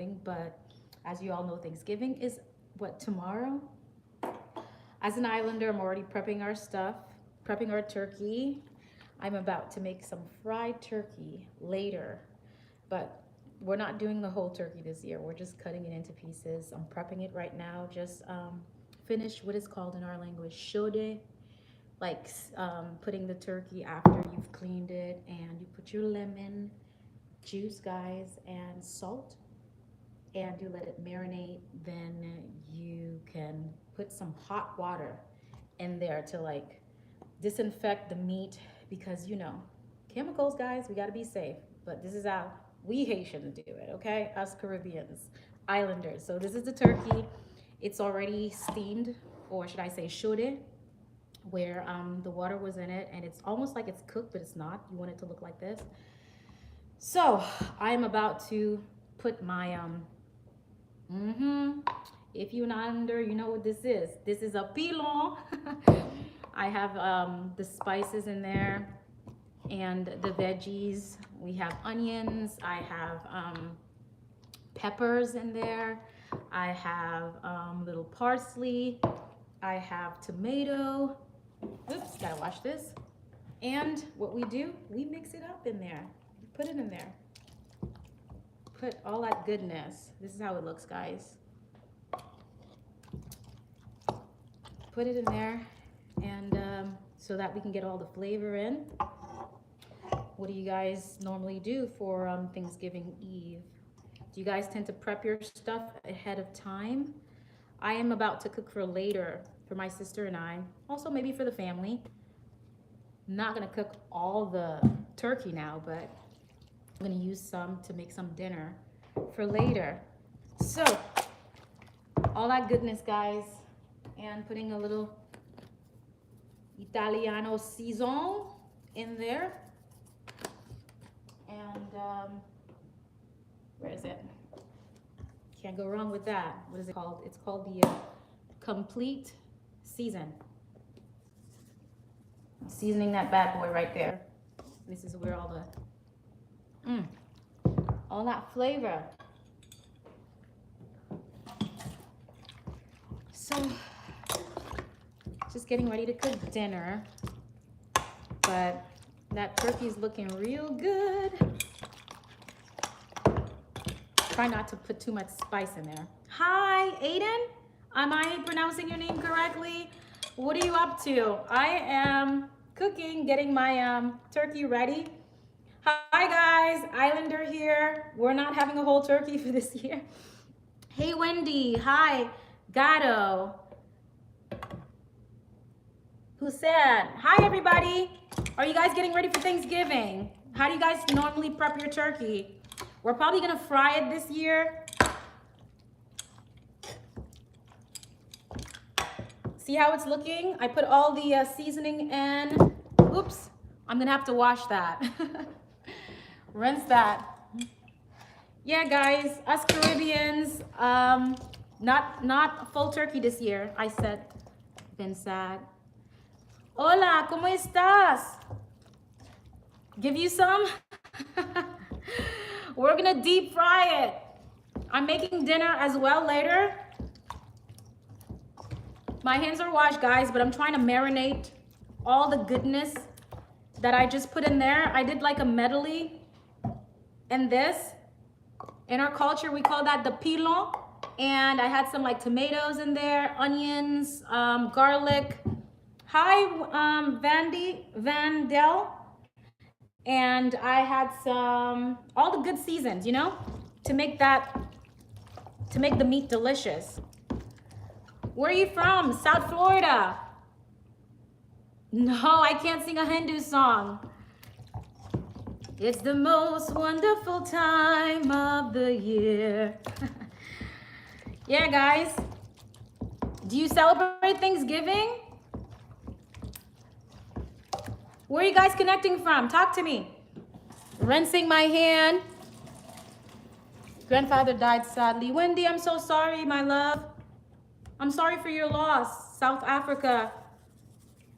recording, but as you all know, Thanksgiving is what, tomorrow? As an islander, I'm already prepping our stuff, prepping our turkey. I'm about to make some fried turkey later, but we're not doing the whole turkey this year. We're just cutting it into pieces. I'm prepping it right now. Just finished what is called in our language shode, like putting the turkey after you've cleaned it, and you put your lemon juice, guys, and salt, and you let it marinate. Then you can put some hot water in there to like disinfect the meat, because you know, chemicals, guys, we got to be safe. But this is how we Haitians do it, okay? Us Caribbeans, islanders. So this is the turkey. It's already steamed, or should I say shode, where the water was in it, and it's almost like it's cooked, but it's not. You want it to look like this. So I'm about to put my if you're not under, you know what this is. This is a pilon. I have the spices in there and the veggies. We have onions. I have peppers in there. I have little parsley. I have tomato. Oops, gotta wash this. And what we do, we mix it up in there. Put it in there. Put all that goodness. This is how it looks, guys. Put it in there, and so that we can get all the flavor in. What do you guys normally do for Thanksgiving Eve? Do you guys tend to prep your stuff ahead of time? I am about to cook for later for my sister and I. Also maybe for the family. I'm not gonna cook all the turkey now, but I'm gonna use some to make some dinner for later. So, all that goodness, guys, and putting a little Italiano season in there. And where is it? Can't go wrong with that. What is it called? It's called the complete season. Seasoning that bad boy right there. This is where all that flavor. So, just getting ready to cook dinner, but that turkey's looking real good. Try not to put too much spice in there. Hi, Aiden. Am I pronouncing your name correctly? What are you up to? I am cooking, getting my turkey ready. Hi guys, Islander here. We're not having a whole turkey for this year. Hey Wendy, hi. Gatto. Who said, hi everybody. Are you guys getting ready for Thanksgiving? How do you guys normally prep your turkey? We're probably gonna fry it this year. See how it's looking? I put all the seasoning in. Oops, I'm gonna have to wash that. Rinse that. Yeah, guys, us Caribbeans, not full turkey this year. I said, been sad. Hola, ¿cómo estás? Give you some? We're gonna deep fry it. I'm making dinner as well later. My hands are washed, guys, but I'm trying to marinate all the goodness that I just put in there. I did like a medley in this. In our culture, we call that the pilon. And I had some like tomatoes in there, onions, garlic. Hi, Vandel. And I had some, all the good seasons, you know, to make the meat delicious. Where are you from? South Florida. No, I can't sing a Hindu song. It's the most wonderful time of the year. Yeah, guys. Do you celebrate Thanksgiving? Where are you guys connecting from? Talk to me. Rinsing my hand. Grandfather died sadly. Wendy, I'm so sorry, my love. I'm sorry for your loss, South Africa.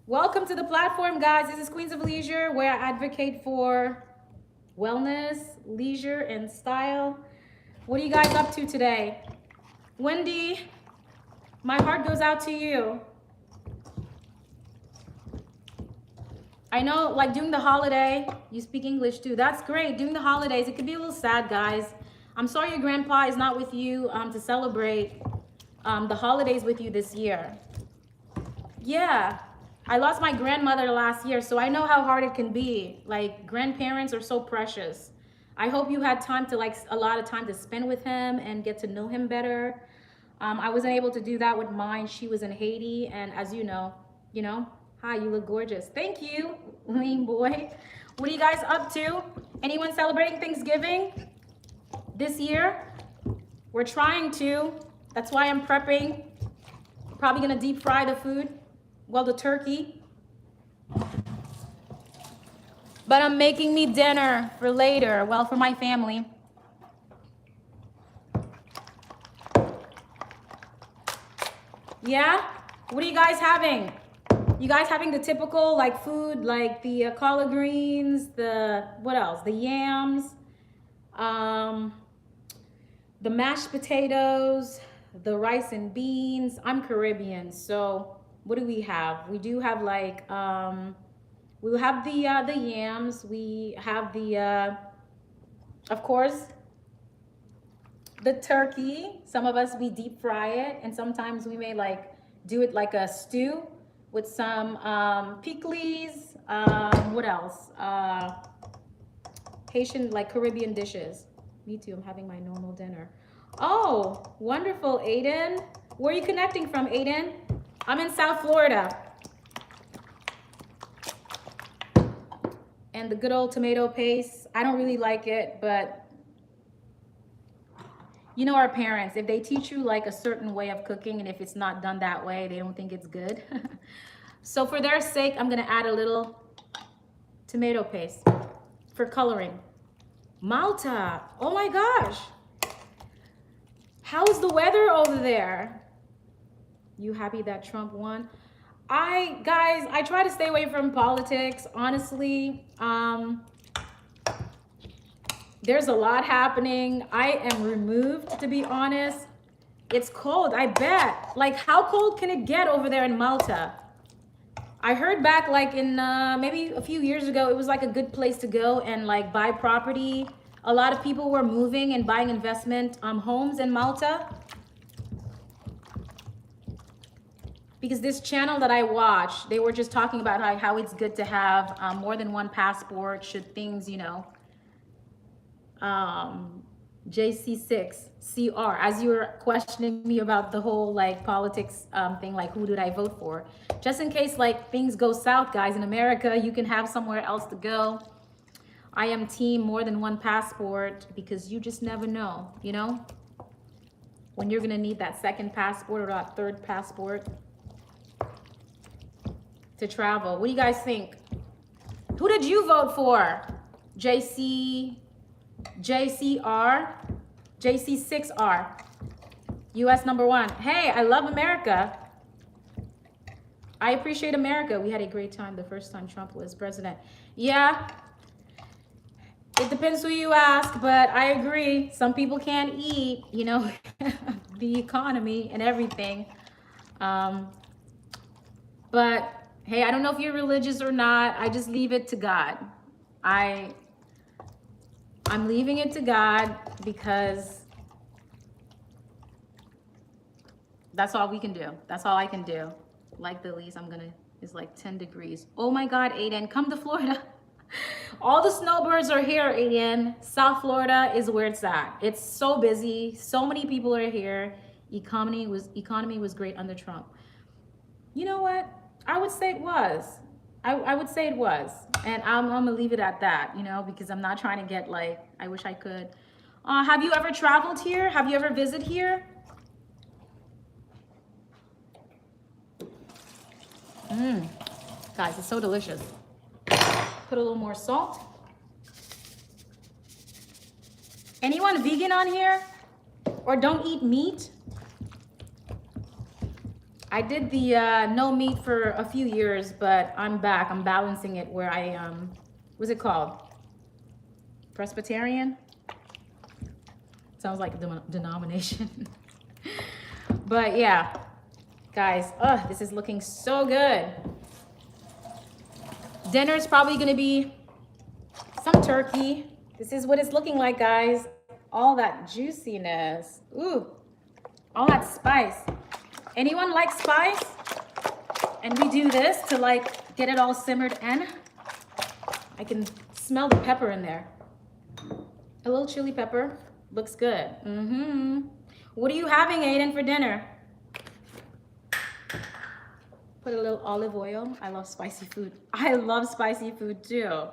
Welcome to the platform, guys. This is Queens of Leisure, where I advocate for wellness, leisure, and style. What are you guys up to today? Wendy, my heart goes out to you. I know, like, during the holiday, you speak English too. That's great. During the holidays, it could be a little sad, guys. I'm sorry your grandpa is not with you to celebrate the holidays with you this year. Yeah, I lost my grandmother last year, so I know how hard it can be. Like, grandparents are so precious. I hope you had time to, like, a lot of time to spend with him and get to know him better. I wasn't able to do that with mine. She was in Haiti, and as you know, hi, you look gorgeous. Thank you, lean boy. What are you guys up to? Anyone celebrating Thanksgiving this year? We're trying to. That's why I'm prepping. Probably gonna deep fry the food. Well, the turkey. But I'm making me dinner for later. Well, for my family. Yeah? What are you guys having? You guys having the typical like food, like the collard greens, the, what else? The yams, the mashed potatoes, the rice and beans. I'm Caribbean, so what do we have? We do have like, we'll have the yams. We have the, of course, the turkey. Some of us, we deep fry it, and sometimes we may like do it like a stew with some pickles. What else? Haitian, like Caribbean dishes. Me too, I'm having my normal dinner. Oh, wonderful, Aiden. Where are you connecting from, Aiden? I'm in South Florida. And the good old tomato paste. I don't really like it, but you know our parents, if they teach you like a certain way of cooking, and if it's not done that way, they don't think it's good. So for their sake, I'm gonna add a little tomato paste for coloring. Malta, oh my gosh. How's the weather over there? You happy that Trump won? Guys, I try to stay away from politics, honestly. There's a lot happening. I am removed, to be honest. It's cold, I bet. Like, how cold can it get over there in Malta? I heard back like in maybe a few years ago, it was like a good place to go and like buy property. A lot of people were moving and buying investment homes in Malta. Because this channel that I watch, they were just talking about how it's good to have more than one passport should things, you know, JC6CR, as you were questioning me about the whole like politics thing, like who did I vote for? Just in case like things go south, guys, in America, you can have somewhere else to go. I am team more than one passport because you just never know, you know, when you're gonna need that second passport or that third passport to travel. What do you guys think? Who did you vote for? JCR, JC6R, US #1. Hey, I love America. I appreciate America. We had a great time the first time Trump was president. Yeah, it depends who you ask, but I agree. Some people can't eat, you know, the economy and everything. But hey, I don't know if you're religious or not. I just leave it to God. I'm leaving it to God because that's all we can do. That's all I can do. Like the least it's like 10 degrees. Oh my God, Aiden, come to Florida. All the snowbirds are here, Aiden. South Florida is where it's at. It's so busy. So many people are here. Economy was great under Trump. You know what? I would say it was. I would say it was. And I'm gonna leave it at that, you know, because I'm not trying to get like, I wish I could. Have you ever traveled here? Have you ever visited here? Guys, it's so delicious. Put a little more salt. Anyone vegan on here? Or don't eat meat? I did the no meat for a few years, but I'm back. I'm balancing it where I, what's it called? Presbyterian? Sounds like a denomination. But yeah, guys, this is looking so good. Dinner's probably gonna be some turkey. This is what it's looking like, guys. All that juiciness. Ooh, all that spice. Anyone like spice? And we do this to like get it all simmered in. I can smell the pepper in there. A little chili pepper. Looks good. What are you having, Aiden, for dinner? Put a little olive oil. I love spicy food. I love spicy food too.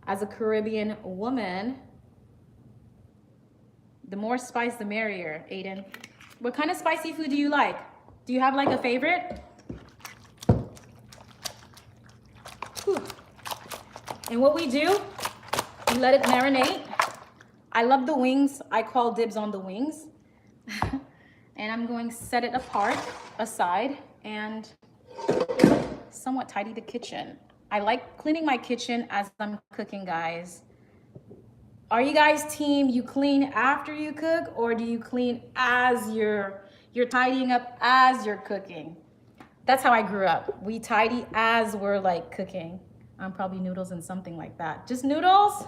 As a Caribbean woman, the more spice, the merrier, Aiden. What kind of spicy food do you like? Do you have like a favorite? Whew. And what we do, we let it marinate. I love the wings. I call dibs on the wings. And I'm going to set it aside, and somewhat tidy the kitchen. I like cleaning my kitchen as I'm cooking, guys. Are you guys team you clean after you cook, or do you clean as you're tidying up as you're cooking? That's how I grew up. We tidy as we're like cooking. Probably noodles and something like that. Just noodles?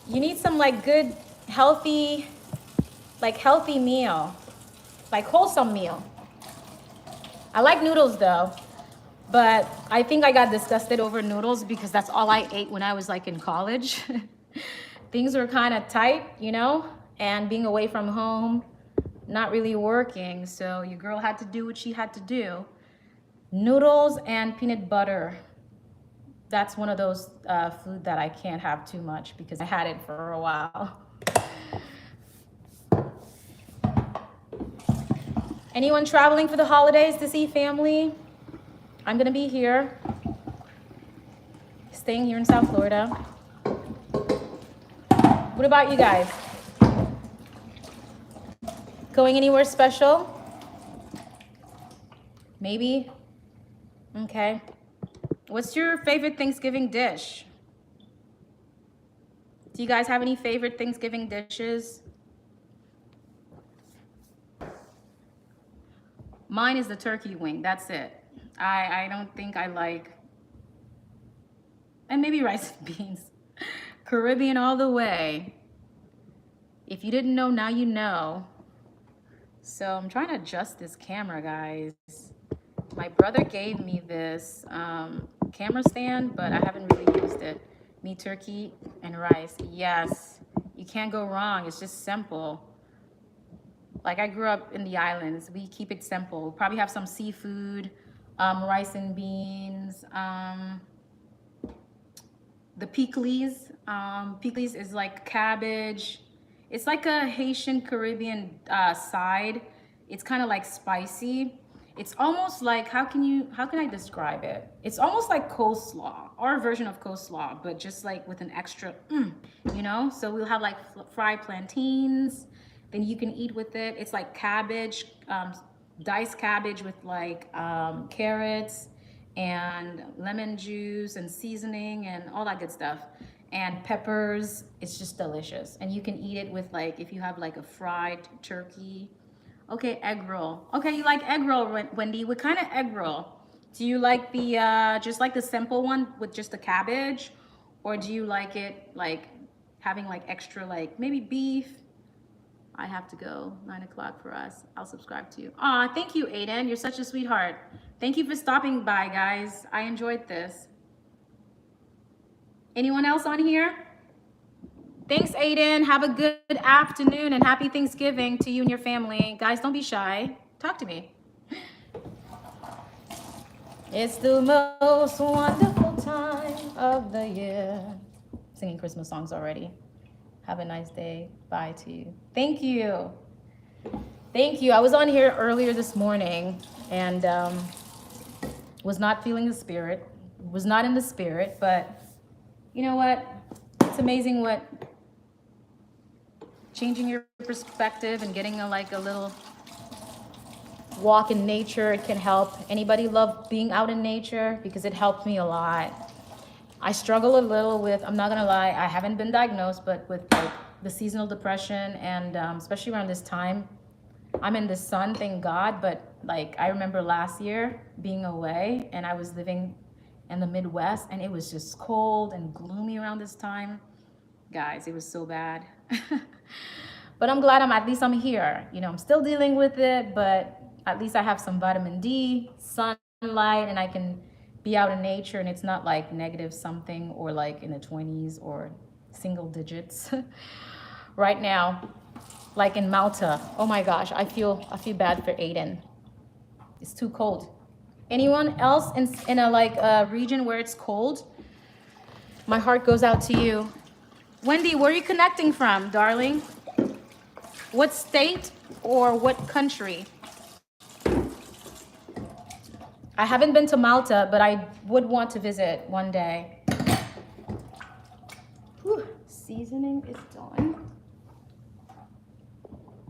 You need some like good, healthy meal, like wholesome meal. I like noodles though, but I think I got disgusted over noodles because that's all I ate when I was like in college. Things were kind of tight, you know, and being away from home, not really working. So your girl had to do what she had to do. Noodles and peanut butter. That's one of those food that I can't have too much because I had it for a while. Anyone traveling for the holidays to see family? I'm gonna be here, staying here in South Florida. What about you guys? Going anywhere special? Maybe? Okay. What's your favorite Thanksgiving dish? Do you guys have any favorite Thanksgiving dishes? Mine is the turkey wing, that's it. I don't think I like, and maybe rice and beans. Caribbean all the way. If you didn't know, now you know. So I'm trying to adjust this camera, guys. My brother gave me this camera stand, but I haven't really used it. Me, turkey, and rice. Yes, you can't go wrong. It's just simple. Like I grew up in the islands. We keep it simple. We'll probably have some seafood, rice and beans, the pickles. Pickles is like cabbage. It's like a Haitian Caribbean side. It's kind of like spicy. It's almost like, how can I describe it? It's almost like coleslaw, our version of coleslaw, but just like with an extra, you know? So we'll have like fried plantains, then you can eat with it. It's like cabbage, diced cabbage with like carrots and lemon juice and seasoning and all that good stuff. And peppers. It's just delicious. And you can eat it with like, if you have like a fried turkey. Okay, egg roll. Okay, you like egg roll, Wendy. What kind of egg roll? Do you like the, just like the simple one with just the cabbage? Or do you like it like having like extra like maybe beef? I have to go, 9 o'clock for us. I'll subscribe to you. Aw, thank you, Aiden. You're such a sweetheart. Thank you for stopping by, guys. I enjoyed this. Anyone else on here? Thanks, Aiden. Have a good afternoon and happy Thanksgiving to you and your family. Guys, don't be shy. Talk to me. It's the most wonderful time of the year. Singing Christmas songs already. Have a nice day. Bye to you. Thank you. Thank you. I was on here earlier this morning and was not feeling the spirit. Was not in the spirit, but you know what? It's amazing what changing your perspective and getting a little walk in nature, it can help. Anybody love being out in nature? Because it helped me a lot. I struggle a little with, I'm not gonna lie, I haven't been diagnosed, but with like the seasonal depression, and especially around this time. I'm in the sun, thank God, but like I remember last year being away and I was living in the Midwest and it was just cold and gloomy around this time. Guys, it was so bad. But I'm glad at least I'm here. You know, I'm still dealing with it, but at least I have some vitamin D, sunlight, and I can be out in nature and it's not like negative something or like in the 20s or single digits. Right now, like in Malta. Oh my gosh, I feel bad for Aiden. It's too cold. Anyone else in a like a region where it's cold? My heart goes out to you. Wendy, where are you connecting from, darling? What state or what country? I haven't been to Malta, but I would want to visit one day. Whew, seasoning is done.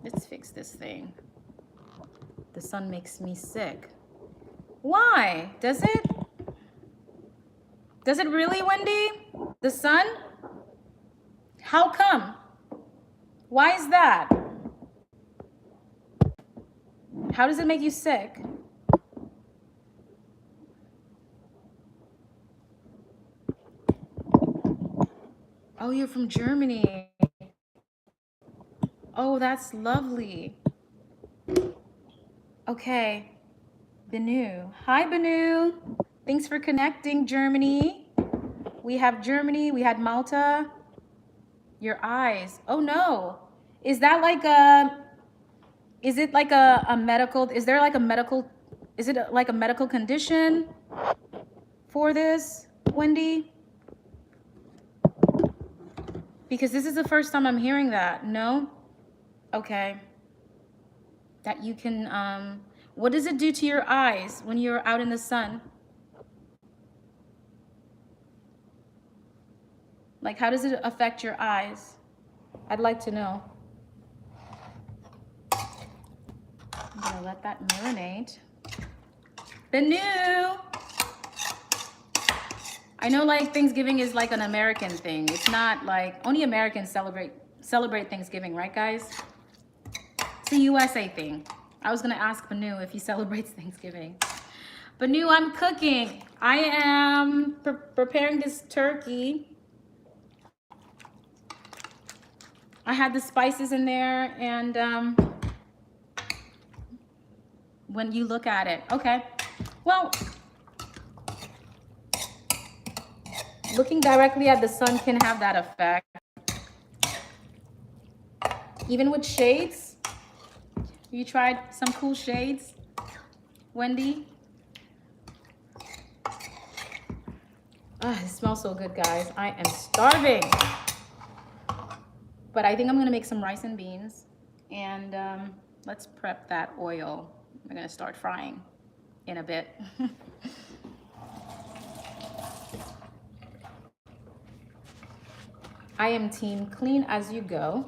Let's fix this thing. The sun makes me sick. Why? Does it? Does it really, Wendy? The sun? How come? Why is that? How does it make you sick? Oh, you're from Germany. Oh, that's lovely. Okay. Benu. Hi, Benu. Thanks for connecting, Germany. We have Germany. We had Malta. Your eyes. Oh, no. Is that like a... Is it like a medical... Is there like a medical... Is it like a medical condition for this, Wendy? Because this is the first time I'm hearing that. No? Okay. That you can... What does it do to your eyes when you're out in the sun? Like, how does it affect your eyes? I'd like to know. I'm gonna let that marinate. Benu! I know like Thanksgiving is like an American thing. It's not like, only Americans celebrate Thanksgiving, right guys? It's a USA thing. I was gonna ask Benu if he celebrates Thanksgiving. Benu, I'm cooking. I am preparing this turkey. I had the spices in there and when you look at it, okay. Well, looking directly at the sun can have that effect. Even with shades, you tried some cool shades, Wendy? It smells so good, guys. I am starving. But I think I'm gonna make some rice and beans and let's prep that oil. We're gonna start frying in a bit. I am team clean as you go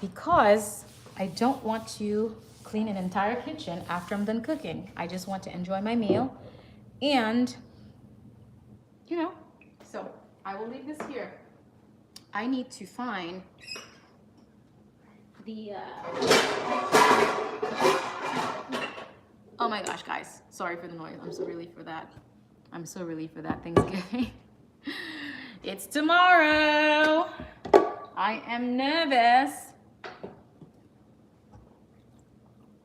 because I don't want to clean an entire kitchen after I'm done cooking. I just want to enjoy my meal and, you know, so I will leave this here. I need to find the, oh my gosh, guys, sorry for the noise. I'm so relieved for that. I'm so relieved for that Thanksgiving. It's tomorrow. I am nervous.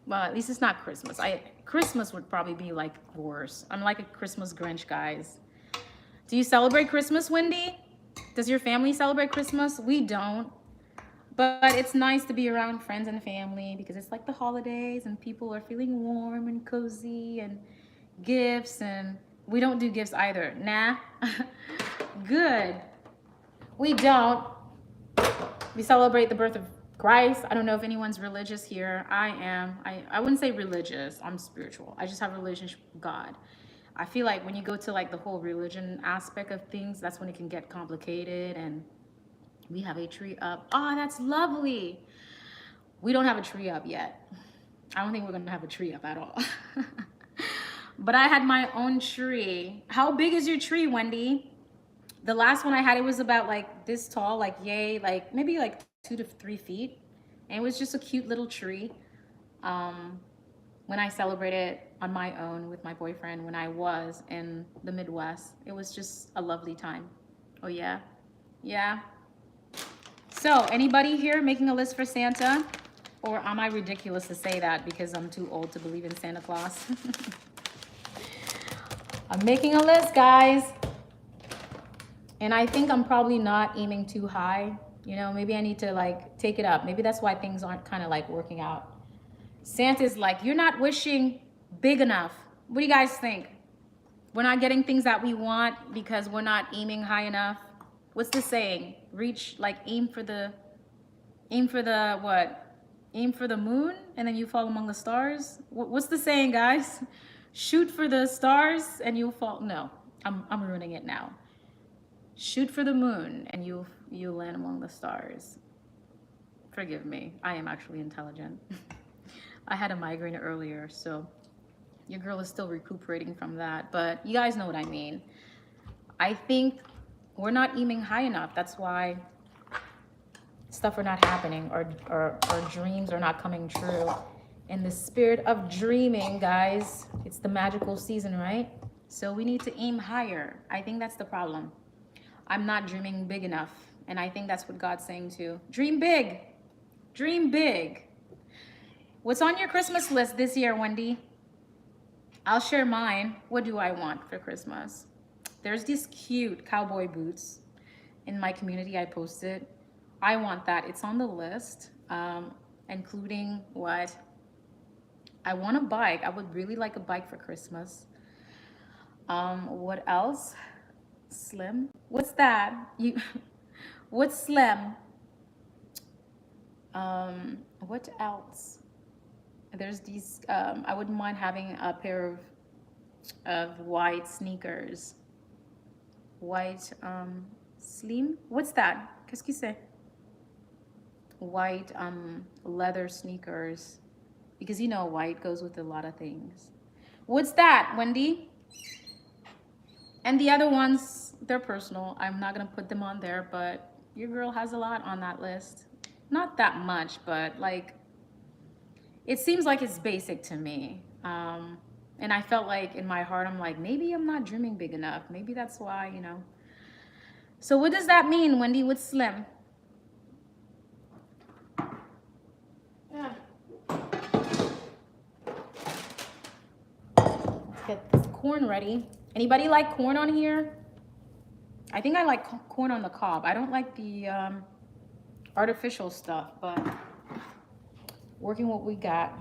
Well, at least it's not Christmas. Christmas would probably be like worse. I'm like a Christmas Grinch, guys. Do you celebrate Christmas, Wendy? Does your family celebrate Christmas? We don't. But it's nice to be around friends and family because it's like the holidays and people are feeling warm and cozy and gifts, and we don't do gifts either. Nah. Good. We don't. We celebrate the birth of Christ. I don't know if anyone's religious here. I am. I wouldn't say religious. I'm spiritual. I just have a relationship with God. I feel like when you go to like the whole religion aspect of things, that's when it can get complicated. And we have a tree up. Oh, that's lovely. We don't have a tree up yet. I don't think we're gonna have a tree up at all. But I had my own tree. How big is your tree, Wendy? The last one I had, it was about like this tall, like yay, like maybe like 2 to 3 feet. And it was just a cute little tree. Um, when I celebrated on my own with my boyfriend when I was in the Midwest, it was just a lovely time. Oh yeah, yeah. So anybody here making a list for Santa? Or am I ridiculous to say that because I'm too old to believe in Santa Claus? I'm making a list, guys. And I think I'm probably not aiming too high. You know, maybe I need to like take it up. Maybe that's why things aren't kind of like working out. Santa's like, you're not wishing big enough. What do you guys think? We're not getting things that we want because we're not aiming high enough. What's the saying? Reach, like aim for the what? Aim for the moon and then you fall among the stars. What's the saying, guys? Shoot for the stars and you'll fall. No, I'm ruining it now. Shoot for the moon and you land among the stars. Forgive me, I am actually intelligent. I had a migraine earlier, so your girl is still recuperating from that, but you guys know what I mean. I think we're not aiming high enough. That's why stuff are not happening or dreams are not coming true. In the spirit of dreaming, guys, it's the magical season, right? So we need to aim higher. I think that's the problem. I'm not dreaming big enough. And I think that's what God's saying too. Dream big. Dream big. What's on your Christmas list this year, Wendy? I'll share mine. What do I want for Christmas? There's these cute cowboy boots in my community I posted. I want that. It's on the list, including what? I want a bike. I would really like a bike for Christmas. What else? Slim? What's that? What's slim? What else? There's these, I wouldn't mind having a pair of white sneakers. White, slim? What's that? Qu'est-ce que c'est? White, leather sneakers. Because you know, white goes with a lot of things. What's that, Wendy? And the other ones, they're personal. I'm not gonna put them on there, but your girl has a lot on that list. Not that much, but like, it seems like it's basic to me. And I felt like in my heart, I'm like, maybe I'm not dreaming big enough. Maybe that's why, you know. So what does that mean, Wendy, with slim? Yeah. Let's get this corn ready. Anybody like corn on here? I think I like corn on the cob. I don't like the artificial stuff, but working what we got.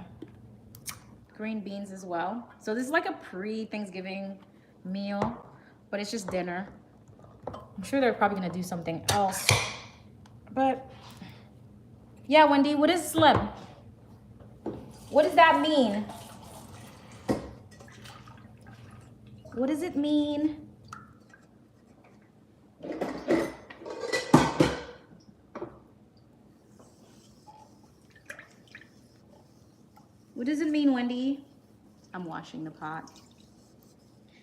Green beans as well. So this is like a pre-Thanksgiving meal, but it's just dinner. I'm sure they're probably gonna do something else. But yeah, Wendy, what is slim? What does that mean? What does it mean? What does it mean, Wendy? I'm washing the pot.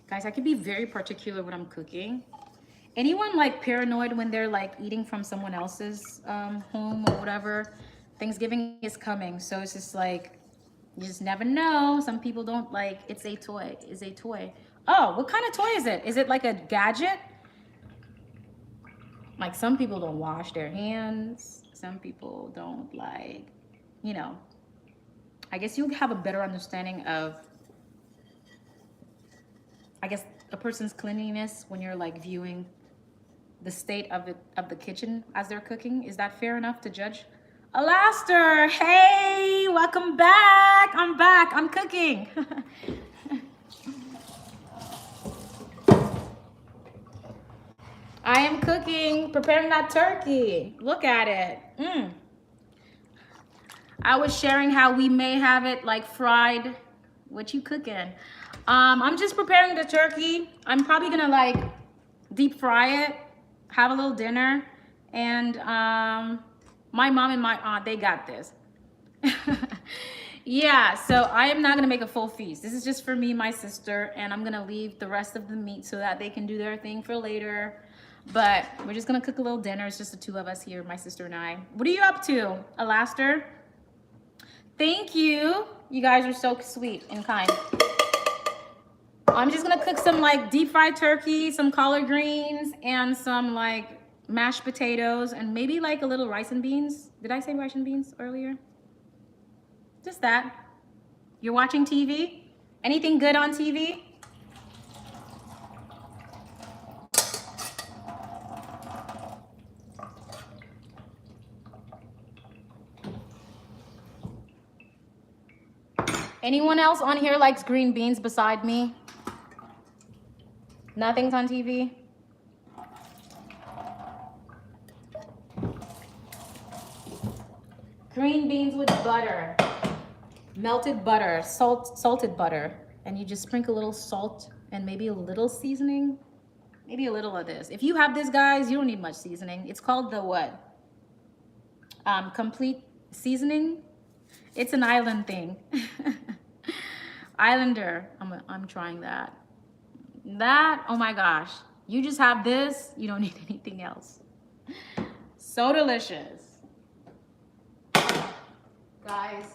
Guys, I can be very particular when I'm cooking. Anyone like paranoid when they're like eating from someone else's home or whatever? Thanksgiving is coming, so it's just like, you just never know. Some people don't like, it's a toy, it's a toy. Oh, what kind of toy is it? Is it like a gadget? Like some people don't wash their hands. Some people don't like, you know. I guess you have a better understanding of, I guess, a person's cleanliness when you're like viewing the state of the kitchen as they're cooking. Is that fair enough to judge? Alastair, hey, welcome back. I'm back. I'm cooking. I am cooking, preparing that turkey. Look at it. I was sharing how we may have it like fried. What you cooking? I'm just preparing the turkey. I'm probably gonna like deep fry it, have a little dinner, and my mom and my aunt, they got this. Yeah, so I am not gonna make a full feast. This is just for me and my sister, and I'm gonna leave the rest of the meat so that they can do their thing for later. But we're just gonna cook a little dinner. It's just the two of us here, my sister and I. What are you up to, Alastair? Thank you. You guys are so sweet and kind. I'm just gonna cook some like deep fried turkey, some collard greens, and some like mashed potatoes, and maybe like a little rice and beans. Did I say rice and beans earlier? Just that. You're watching TV? Anything good on TV? Anyone else on here likes green beans beside me? Nothing's on TV? Green beans with butter. Melted butter, salted butter. And you just sprinkle a little salt and maybe a little seasoning. Maybe a little of this. If you have this, guys, you don't need much seasoning. It's called the what? Complete seasoning. It's an island thing. Islander. I'm trying that. That, oh my gosh. You just have this. You don't need anything else. So delicious. Guys.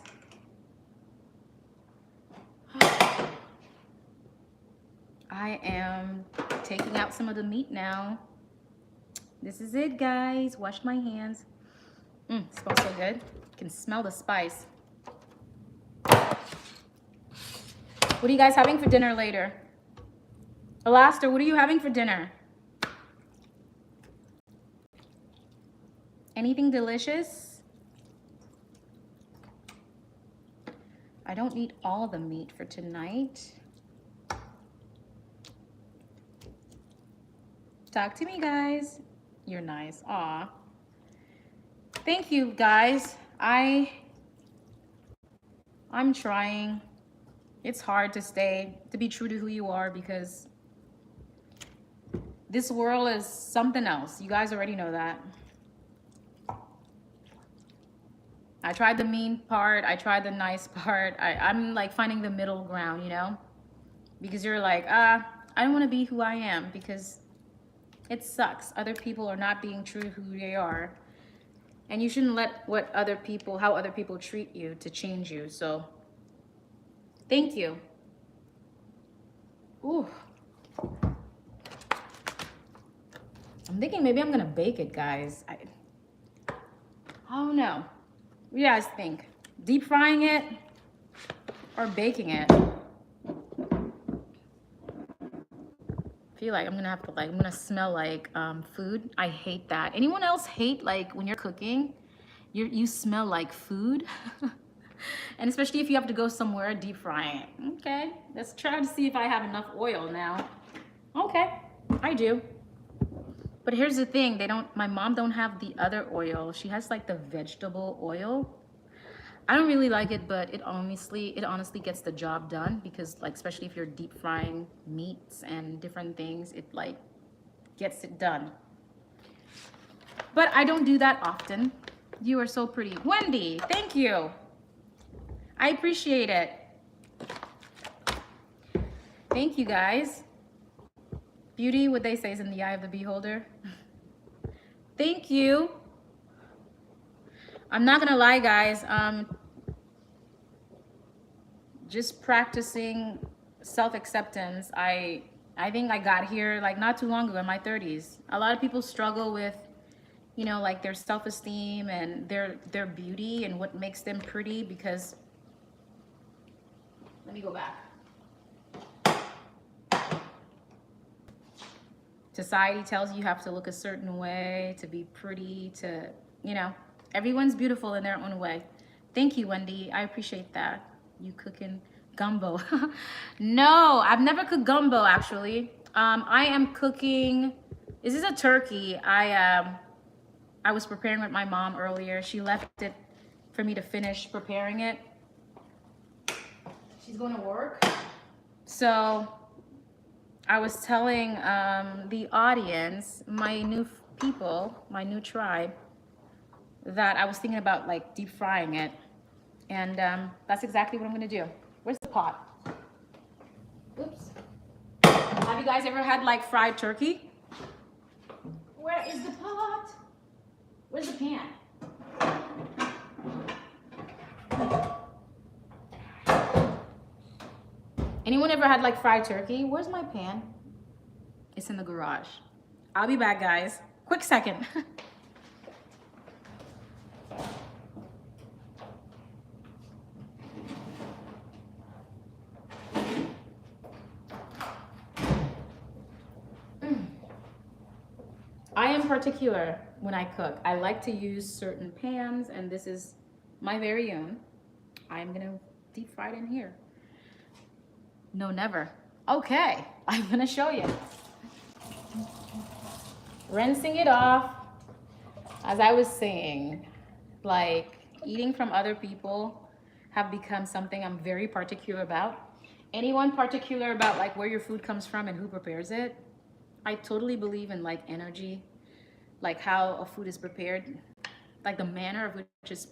I am taking out some of the meat now. This is it, guys. Wash my hands. It smells so good. You can smell the spice. What are you guys having for dinner later? Alastair, what are you having for dinner? Anything delicious? I don't need all the meat for tonight. Talk to me, guys. You're nice. Aw. Thank you, guys. I'm trying. It's hard to be true to who you are, because this world is something else. You guys already know that. I tried the mean part. I tried the nice part. I'm like finding the middle ground, you know? Because you're like, I don't want to be who I am, because it sucks. Other people are not being true to who they are. And you shouldn't let how other people treat you to change you. So, thank you. Ooh. I'm thinking maybe I'm gonna bake it, guys. I don't know. What do you guys think? Deep frying it or baking it? I feel like I'm gonna have to I'm gonna smell like food. I hate that. Anyone else hate like when you're cooking, you smell like food? And especially if you have to go somewhere, deep frying it. Okay, let's try to see if I have enough oil now. Okay, I do. But here's the thing, my mom don't have the other oil. She has like the vegetable oil. I don't really like it, but it honestly gets the job done, because like, especially if you're deep frying meats and different things, it like gets it done. But I don't do that often. You are so pretty. Wendy, thank you. I appreciate it. Thank you, guys. Beauty, what they say, is in the eye of the beholder. Thank you. I'm not gonna lie, guys. Just practicing self-acceptance. I think I got here like not too long ago, in my 30s. A lot of people struggle with, you know, like their self-esteem and their beauty and what makes them pretty, because let me go back. Society tells you have to look a certain way to be pretty, to, you know, everyone's beautiful in their own way. Thank you, Wendy. I appreciate that. You cooking gumbo? No, I've never cooked gumbo, actually. I am cooking, this is a turkey. I was preparing with my mom earlier. She left it for me to finish preparing it. She's going to work. So I was telling the audience, my new people, my new tribe, that I was thinking about like deep frying it. And that's exactly what I'm gonna do. Where's the pot? Oops. Have you guys ever had like fried turkey? Where is the pot? Where's the pan? Anyone ever had like fried turkey? Where's my pan? It's in the garage. I'll be back, guys. Quick second. I am particular when I cook. I like to use certain pans, and this is my very own. I'm gonna deep fry it in here. No, never. Okay, I'm gonna show you. Rinsing it off. As I was saying, like eating from other people have become something I'm very particular about. Anyone particular about like where your food comes from and who prepares it? I totally believe in like energy, like how a food is prepared, like the manner of which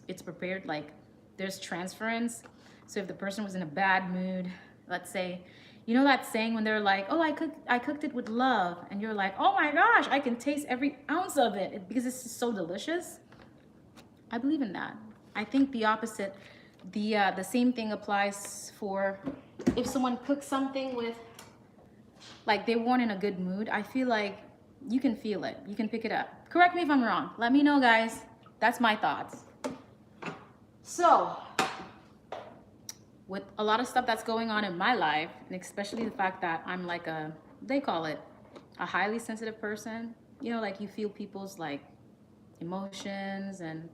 it's prepared, like there's transference. So if the person was in a bad mood, let's say, you know that saying when they're like, oh, I cooked it with love, and you're like, oh my gosh, I can taste every ounce of it because it's so delicious. I believe in that. I think the opposite, the same thing applies for if someone cooks something with, like they weren't in a good mood. I feel like you can feel it. You can pick it up. Correct me if I'm wrong. Let me know, guys. That's my thoughts. So, with a lot of stuff that's going on in my life, and especially the fact that I'm like they call it a highly sensitive person. You know, like you feel people's like emotions and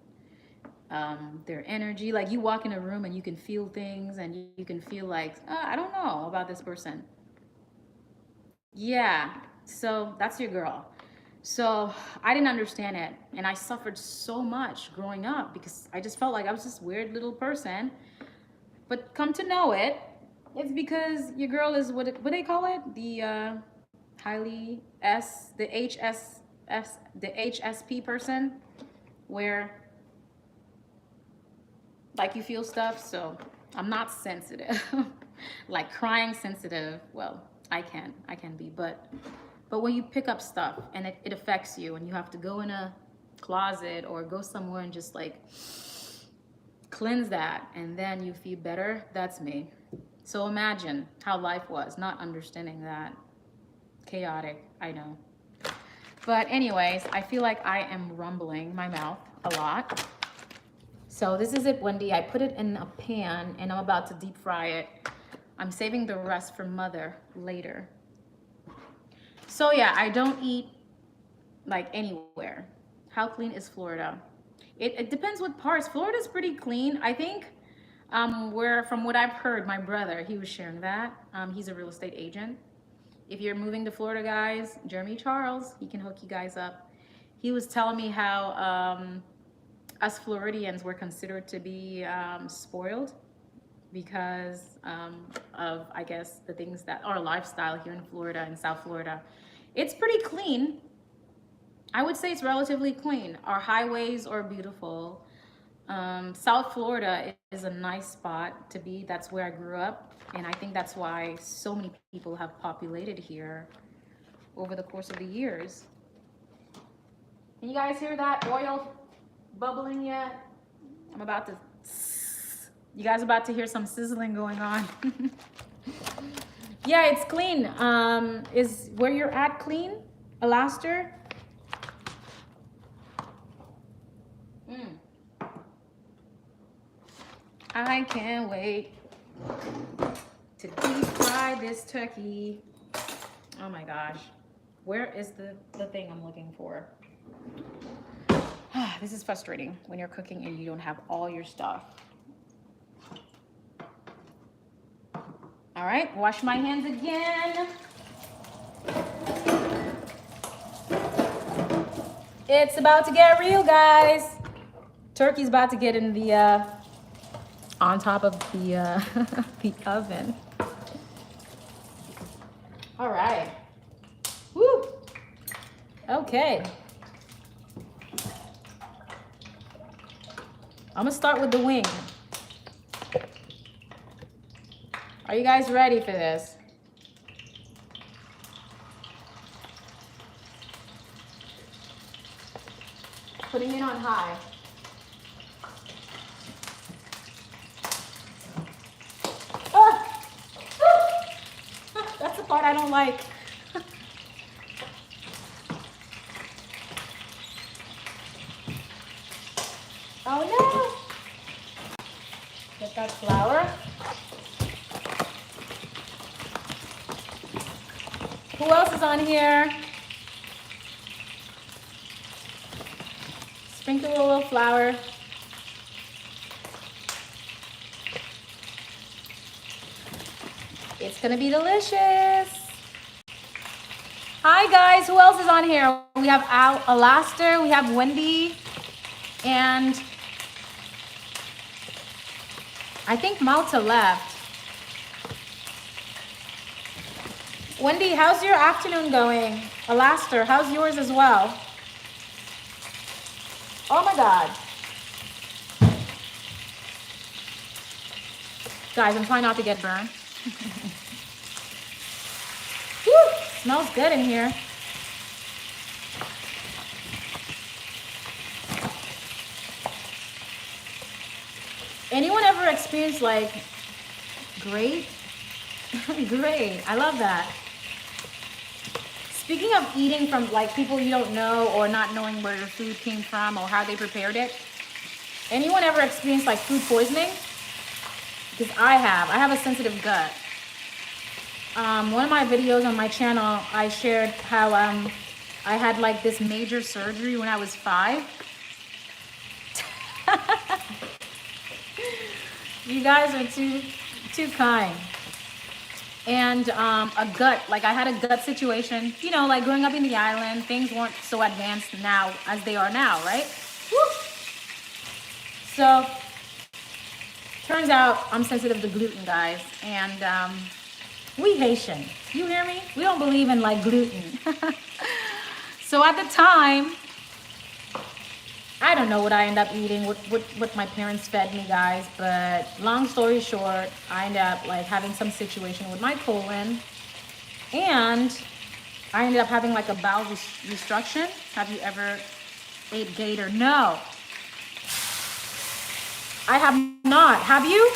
their energy. Like you walk in a room and you can feel things, and you can feel like, I don't know about this person. Yeah, so that's your girl. So I didn't understand it, and I suffered so much growing up because I just felt like I was this weird little person. But come to know it, it's because your girl is what they call it, the HSP person, where like you feel stuff. So I'm not sensitive, like crying sensitive. Well, I can be, but when you pick up stuff and it affects you, and you have to go in a closet or go somewhere and just like cleanse that, and then you feel better, that's me. So imagine how life was, not understanding that. Chaotic, I know. But anyways, I feel like I am rumbling my mouth a lot. So this is it, Wendy. I put it in a pan and I'm about to deep fry it. I'm saving the rest for mother later. So yeah, I don't eat like anywhere. How clean is Florida? It depends what parts. Florida's pretty clean. I think where, from what I've heard, my brother, he was sharing that. He's a real estate agent. If you're moving to Florida, guys, Jeremy Charles, he can hook you guys up. He was telling me how us Floridians were considered to be spoiled because of, I guess, the things that our lifestyle here in Florida and South Florida. It's pretty clean. I would say it's relatively clean. Our highways are beautiful. South Florida is a nice spot to be. That's where I grew up. And I think that's why so many people have populated here over the course of the years. Can you guys hear that oil bubbling yet? I'm about to, you guys are about to hear some sizzling going on. Yeah, it's clean. Is where you're at clean, Alaster? I can't wait to deep fry this turkey. Oh my gosh. Where is the thing I'm looking for? This is frustrating when you're cooking and you don't have all your stuff. All right, wash my hands again. It's about to get real, guys. Turkey's about to get in the on top of the the oven. All right. Woo. Okay. I'm gonna start with the wing. Are you guys ready for this? Putting it on high. Ah! That's the part I don't like. Oh no! Get that flour. Who else is on here? Sprinkle a little flour. It's gonna be delicious. Hi guys, who else is on here? We have Alastair, we have Wendy, and I think Malta left. Wendy, how's your afternoon going? Alastair, how's yours as well? Oh my God. Guys, I'm trying not to get burned. Whew, smells good in here. Anyone ever experienced like great? Great, I love that. Speaking of eating from like people you don't know or not knowing where your food came from or how they prepared it, anyone ever experienced like food poisoning? Because I have a sensitive gut. One of my videos on my channel, I shared how I had like this major surgery when I was 5. You guys are too kind. And a gut, like I had a gut situation, you know, like growing up in the island, things weren't so advanced now as they are now, right? Woo! So, turns out I'm sensitive to gluten, guys. And we Haitian, you hear me? We don't believe in like gluten. So at the time, I don't know what I ended up eating, what my parents fed me, guys, but long story short, I ended up like having some situation with my colon, and I ended up having like a bowel restriction. Have you ever ate gator? No. I have not. Have you?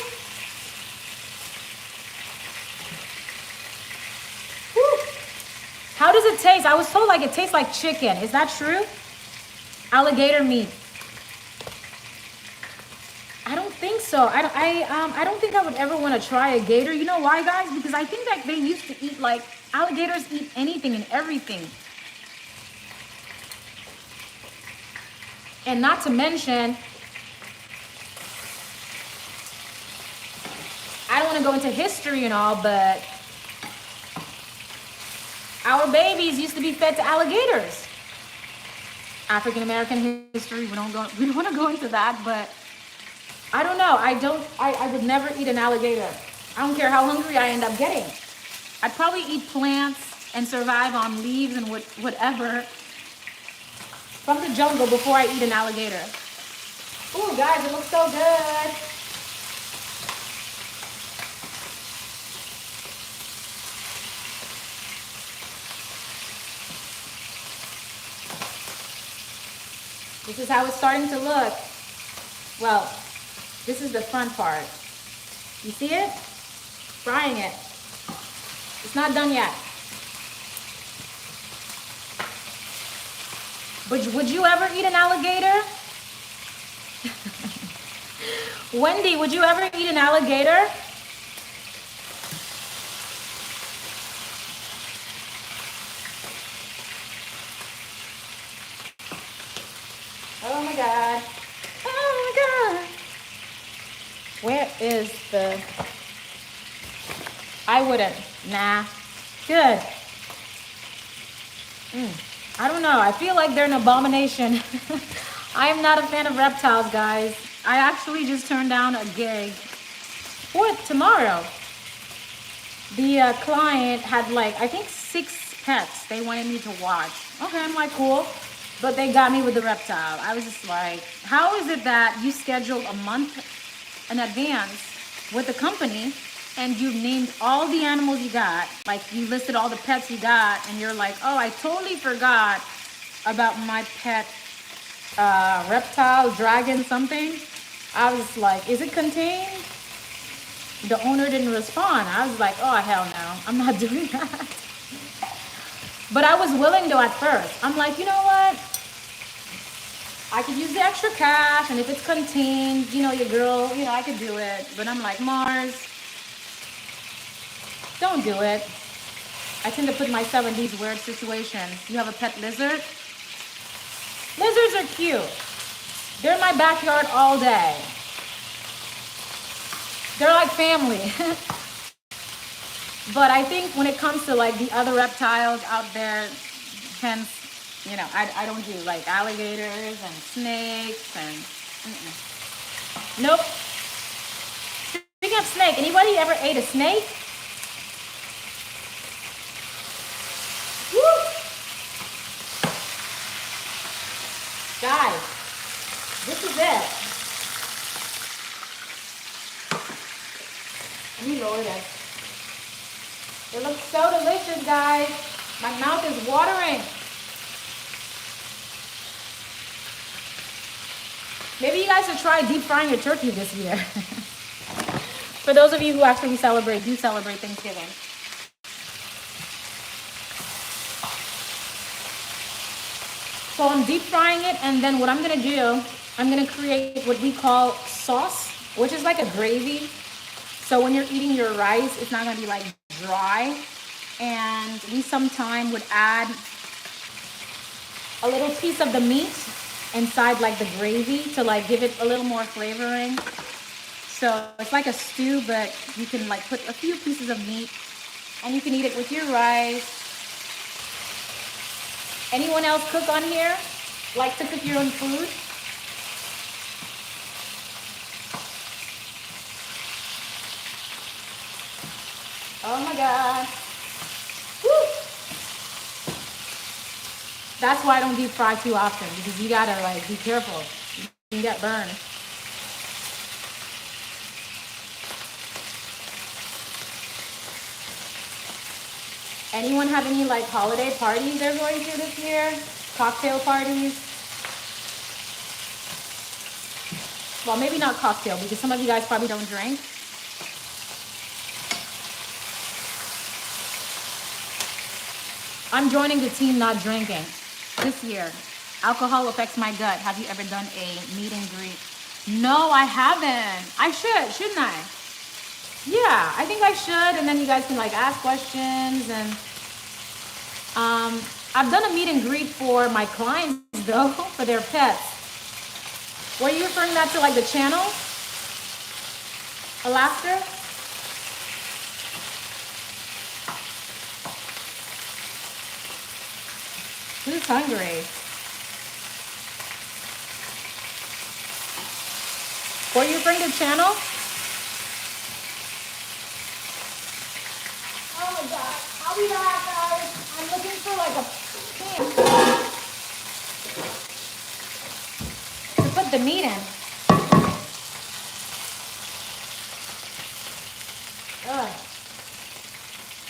Whew. How does it taste? I was told like it tastes like chicken. Is that true? Alligator meat. I don't think so. I don't think I would ever want to try a gator. You know why, guys? Because I think that they used to eat like alligators eat anything and everything. And not to mention, I don't want to go into history and all, but our babies used to be fed to alligators. African American history, we don't want to go into that, but I don't know. I would never eat an alligator. I don't care how hungry I end up getting. I'd probably eat plants and survive on leaves and whatever from the jungle before I eat an alligator. Ooh, guys, it looks so good. This is how it's starting to look. Well, this is the front part. You see it? Frying it. It's not done yet. But would you ever eat an alligator? Wendy, would you ever eat an alligator? Oh my God. Oh my God. Where is the... I wouldn't. Nah. Good. I don't know. I feel like they're an abomination. I am not a fan of reptiles, guys. I actually just turned down a gig for tomorrow. The client had like, I think 6 pets they wanted me to watch. Okay, I'm like, cool. But they got me with the reptile. I was just like, how is it that you schedule a month in advance with the company and you've named all the animals you got, like you listed all the pets you got, and you're like, oh, I totally forgot about my pet reptile, dragon, something. I was like, is it contained? The owner didn't respond. I was like, oh, hell no, I'm not doing that. But I was willing though at first. I'm like, you know what? I could use the extra cash, and if it's contained, you know, your girl, you know, I could do it. But I'm like, Mars, don't do it. I tend to put myself in these weird situations. You have a pet lizard? Lizards are cute. They're in my backyard all day. They're like family. But I think when it comes to like the other reptiles out there, hence, you know, I don't do like alligators and snakes and nope. Speaking of snake, anybody ever ate a snake? Woo! Guys, this is it. Let me lower this. It looks so delicious, guys. My mouth is watering. Maybe you guys should try deep frying your turkey this year. For those of you who actually do celebrate Thanksgiving. So I'm deep frying it, and then what I'm gonna do, I'm gonna create what we call sauce, which is like a gravy. So when you're eating your rice, it's not gonna be like dry. And we sometimes would add a little piece of the meat inside like the gravy to like give it a little more flavoring. So it's like a stew, but you can like put a few pieces of meat and you can eat it with your rice. Anyone else cook on here? Like to cook your own food? Oh my God. Woo. That's why I don't deep fry too often, because you gotta like be careful. You can get burned. Anyone have any like holiday parties they're going to this year? Cocktail parties? Well, maybe not cocktail, because some of you guys probably don't drink. I'm joining the team not drinking this year. Alcohol affects my gut. Have you ever done a meet and greet? No, I haven't. I should, shouldn't I? Yeah, I think I should, and then you guys can like ask questions. And I've done a meet and greet for my clients though, for their pets. Were you referring that to like the channel? Alaska? Who's hungry? Were you referring to the channel? Oh my God, I'll be back, guys. I'm looking for like a pan to put the meat in. Ugh.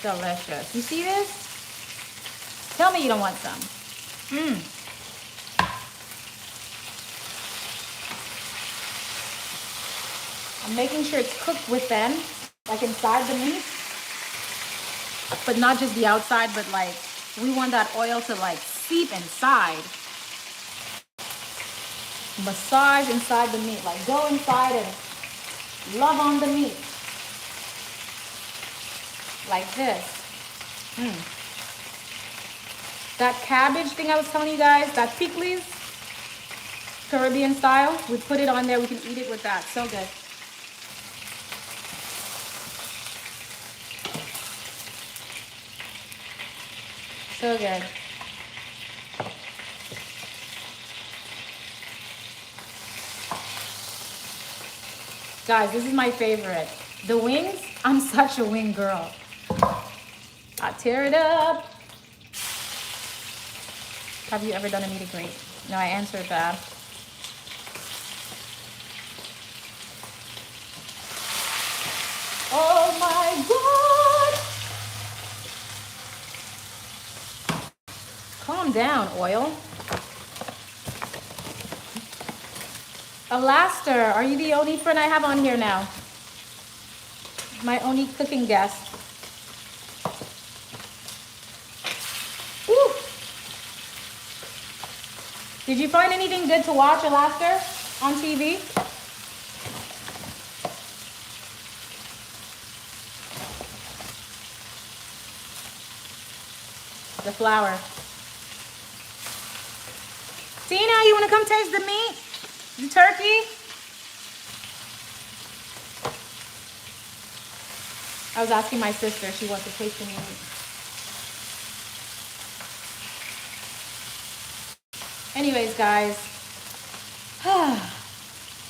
Delicious. You see this? Tell me you don't want some. I'm making sure it's cooked within, like inside the meat. But not just the outside, but like we want that oil to like seep inside. Massage inside the meat, like go inside and love on the meat. Like this. That cabbage thing I was telling you guys, that pickles, Caribbean style, we put it on there, we can eat it with that. So good. So good. Guys, this is my favorite. The wings, I'm such a wing girl. I tear it up. Have you ever done a meet and greet? No, I answered that. Oh my God. Calm down, oil. Alaster, are you the only friend I have on here now? My only cooking guest. Woo. Did you find anything good to watch, Alaster, on TV? The flour. Tina, you want to come taste the meat? The turkey? I was asking my sister. She wants to taste the meat. Anyways, guys.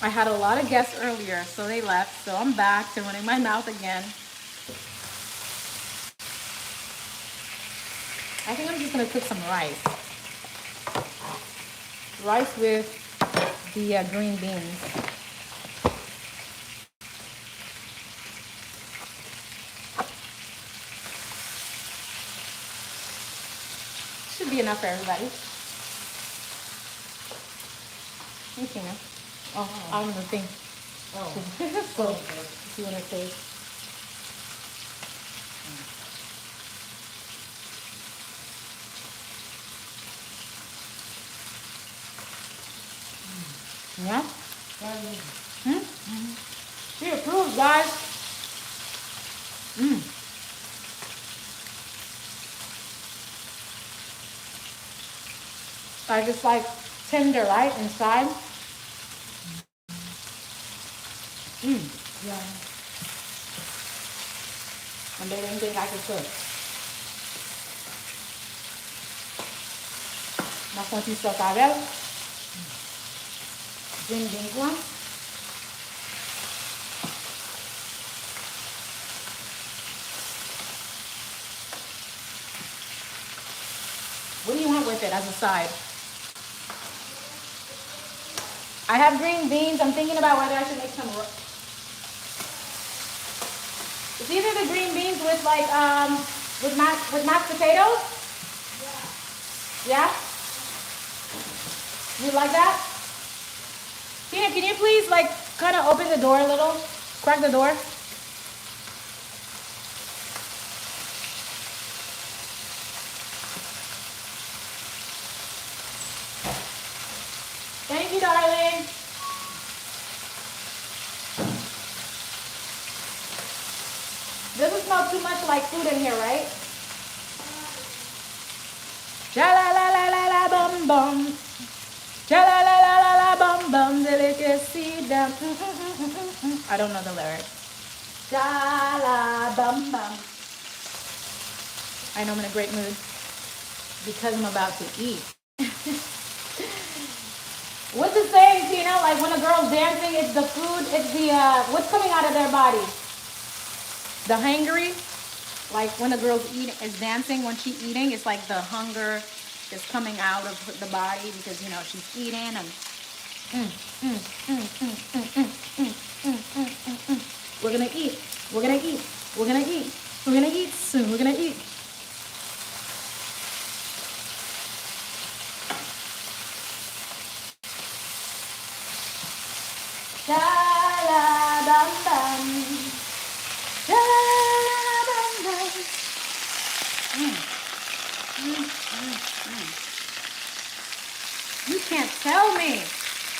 I had a lot of guests earlier, so they left. So I'm back to running my mouth again. I think I'm just going to cook some rice. Rice with the green beans. Should be enough for everybody. Hey, Tina. Oh, I'm the thing. Oh. So, if you want to say. Yeah? She approved, guys. Like it's like tender, right? Inside. Yeah. And they didn't think I could cook. Mas quand tu sors avec, green beans one. What do you want with it as a side? I have green beans. I'm thinking about whether I should make some. It's either the green beans with like with mashed potatoes. Yeah. You like that? Tina, can you please like kind of open the door a little? Crack the door. Thank you, darling. Doesn't smell too much like food in here, right? Ja la la la la la bum bum. Ja la la la la la bum bum. Deliciousy. I don't know the lyrics. Ja la bum bum. I know I'm in a great mood because I'm about to eat. What's the saying, Tina? Like when a girl's dancing, it's the food, it's the, what's coming out of their body? The hangry? Like when a girl's is dancing, when she's eating, it's like the hunger is coming out of the body because, you know, she's eating and we're gonna eat. We're gonna eat. We're gonna eat. We're gonna eat soon. We're gonna eat. Da la bum bum. Da la bum bum. You can't tell me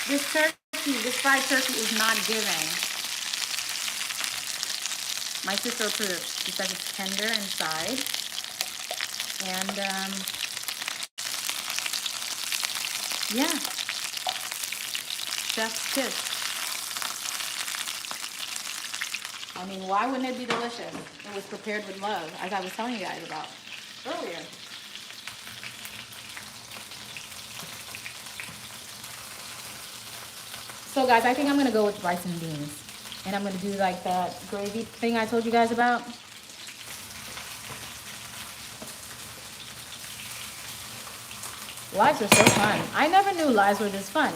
this turkey, this fried turkey is not giving. My sister approves. She says it's tender inside. And yeah. Chef's kiss. I mean, why wouldn't it be delicious? It was prepared with love, as I was telling you guys about earlier. So guys, I think I'm gonna go with rice and beans. And I'm gonna do like that gravy thing I told you guys about. Lives are so fun. I never knew lives were this fun.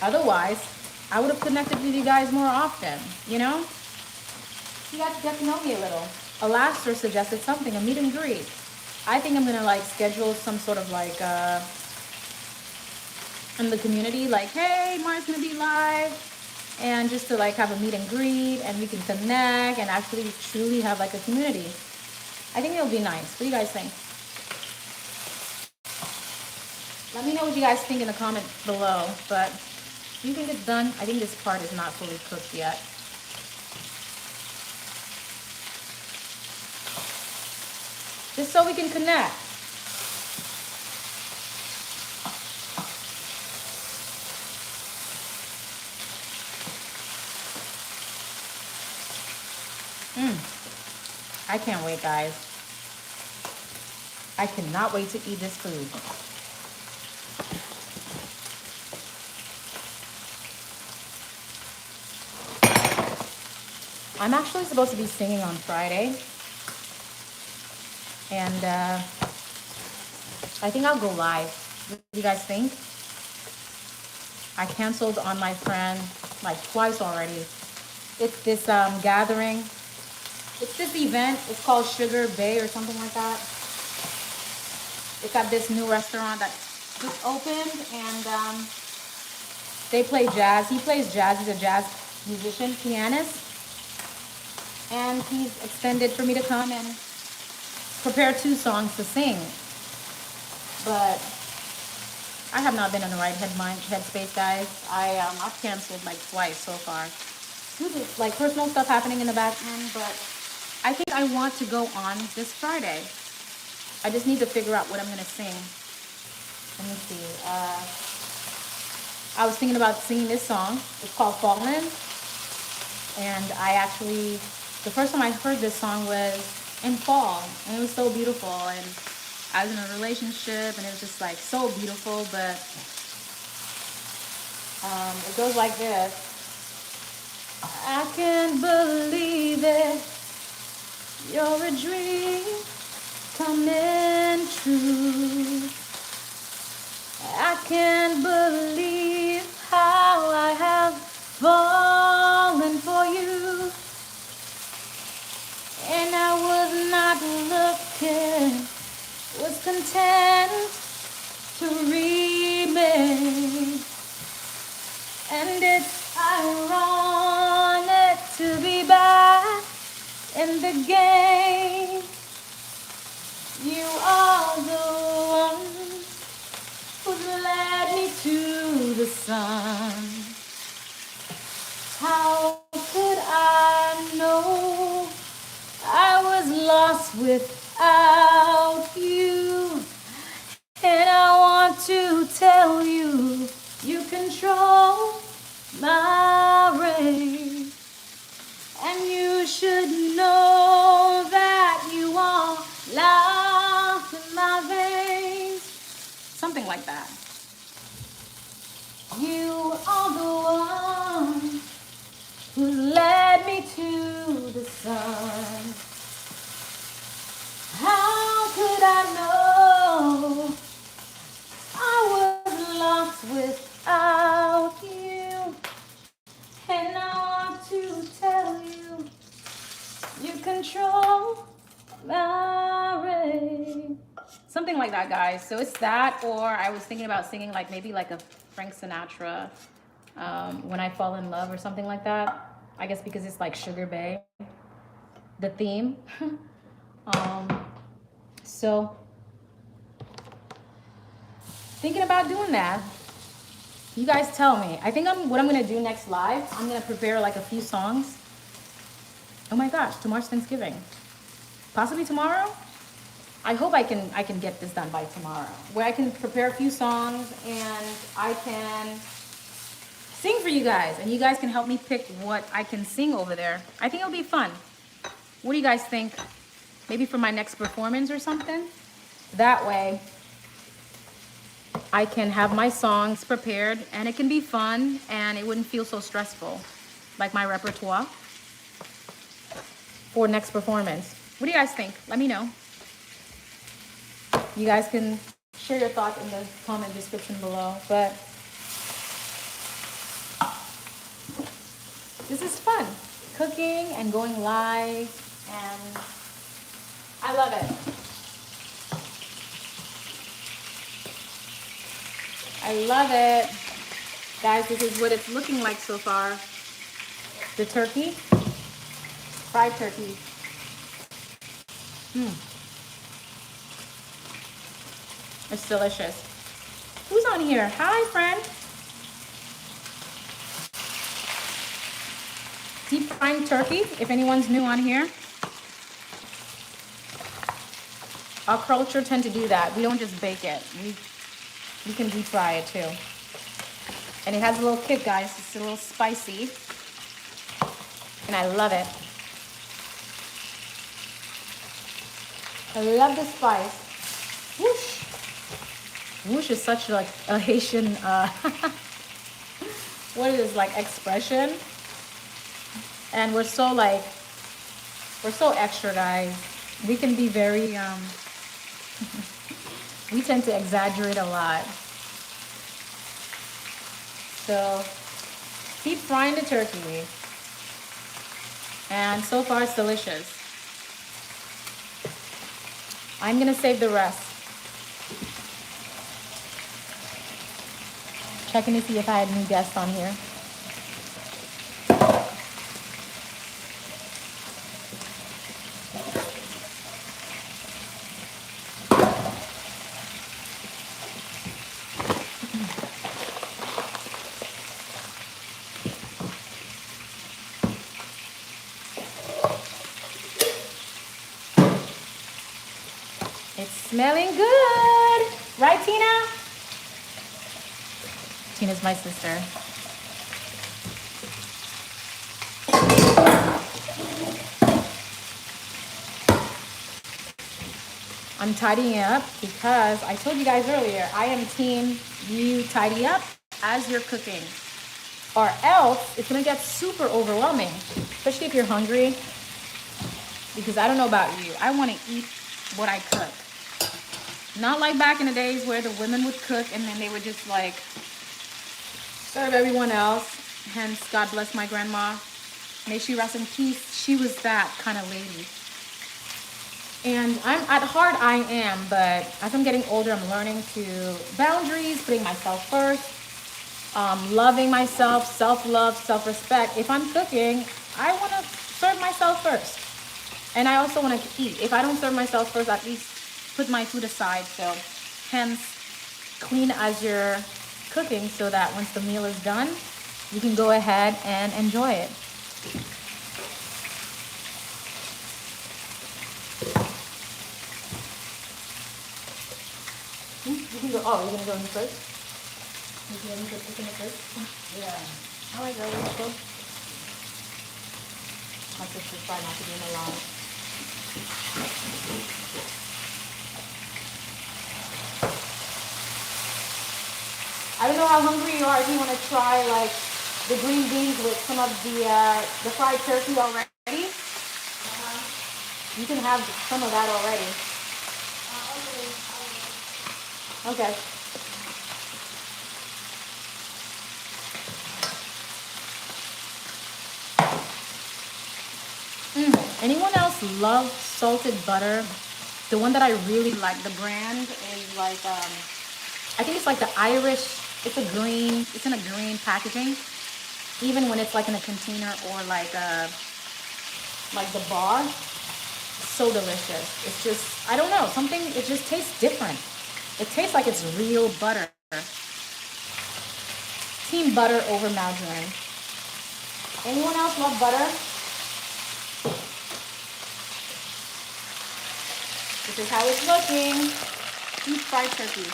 Otherwise, I would have connected with you guys more often, you know? You got to get to know me a little. Alaster suggested something, a meet and greet. I think I'm gonna like schedule some sort of like in the community, like, hey, Mark's gonna be live, and just to like have a meet and greet, and we can connect and actually truly have like a community. I think it'll be nice. What do you guys think? Let me know what you guys think in the comment below. But do you think it's done? I think this part is not fully cooked yet. Just so we can connect. I can't wait, guys. I cannot wait to eat this food. I'm actually supposed to be singing on Friday. And I think I'll go live. What do you guys think? I canceled on my friend like twice already. It's this gathering. It's this event. It's called Sugar Bay or something like that. It's at this new restaurant that just opened, and they play jazz. He plays jazz. He's a jazz musician, pianist. And he's extended for me to come and prepare 2 songs to sing. But I have not been in the right headspace, guys. I've canceled like twice so far. There's like personal stuff happening in the back end, but I think I want to go on this Friday. I just need to figure out what I'm gonna sing. Let me see. I was thinking about singing this song. It's called Fallen. And the first time I heard this song was in fall, and it was so beautiful. And I was in a relationship, and it was just like so beautiful. But it goes like this. I can't believe it. You're a dream coming true. I can't believe how I have fallen for you. And I was not looking, was content to remain. And it's ironic to be back in the game. You are the one who led me to the sun. How could I know I was lost without you? And I want to tell you, you control my reign. And you should know that you are life in my veins. Something like that. You are the one who led me to the sun. How could I know I was lost without you? And I want to tell you, you control my reign. Something like that, guys. So it's that, or I was thinking about singing like maybe like a Frank Sinatra, When I Fall in Love or something like that. I guess because it's like Sugar Bay, the theme. So thinking about doing that. You guys tell me. I think what I'm gonna do next live, I'm gonna prepare like a few songs. Oh my gosh, tomorrow's Thanksgiving. Possibly tomorrow? I hope I can get this done by tomorrow. Where I can prepare a few songs and I can sing for you guys. And you guys can help me pick what I can sing over there. I think it'll be fun. What do you guys think? Maybe for my next performance or something? That way I can have my songs prepared and it can be fun and it wouldn't feel so stressful, like my repertoire for next performance. What do you guys think? Let me know. You guys can share your thoughts in the comment description below. But this is fun, cooking and going live, and I love it. I love it. Guys, this is what it's looking like so far. The turkey, fried turkey. It's delicious. Who's on here? Hi, friend. Deep frying turkey, if anyone's new on here. Our culture tend to do that. We don't just bake it. We can deep fry it too. And it has a little kick, guys. It's a little spicy. And I love it. I love the spice. Whoosh. Whoosh is such like a Haitian, what is this, like expression? And we're so extra, guys. We can be very, we tend to exaggerate a lot. So keep frying the turkey. And so far it's delicious. I'm gonna save the rest. Checking to see if I had any guests on here. It's smelling good. Right, Tina? Tina's my sister. I'm tidying up because I told you guys earlier, I am team you tidy up as you're cooking, or else it's gonna get super overwhelming, especially if you're hungry. Because I don't know about you, I wanna eat what I cook. Not like back in the days where the women would cook and then they would just like serve everyone else. Hence, God bless my grandma. May she rest in peace. She was that kind of lady. And at heart I am, but as I'm getting older, I'm learning to boundaries, putting myself first, loving myself, self-love, self-respect. If I'm cooking, I want to serve myself first. And I also want to eat. If I don't serve myself first, at least put my food aside. So hence, clean as you're cooking so that once the meal is done, you can go ahead and enjoy it. You can go, oh, you're going to go in first? You're going to cook in the first? Yeah. All right, girl, let's go. My sister's trying not to be in the line. I don't know how hungry you are. If you want to try like the green beans with some of the fried turkey already, you can have some of that already. Okay. Anyone else love salted butter? The one that I really like, the brand is like, I think it's like the Irish, it's in a green packaging. Even when it's like in a container or like the bar, so delicious. It's just, I don't know, something, it just tastes different. It tastes like it's real butter. Team butter over margarine. Anyone else love butter? This is how it's looking. Deep fried turkey.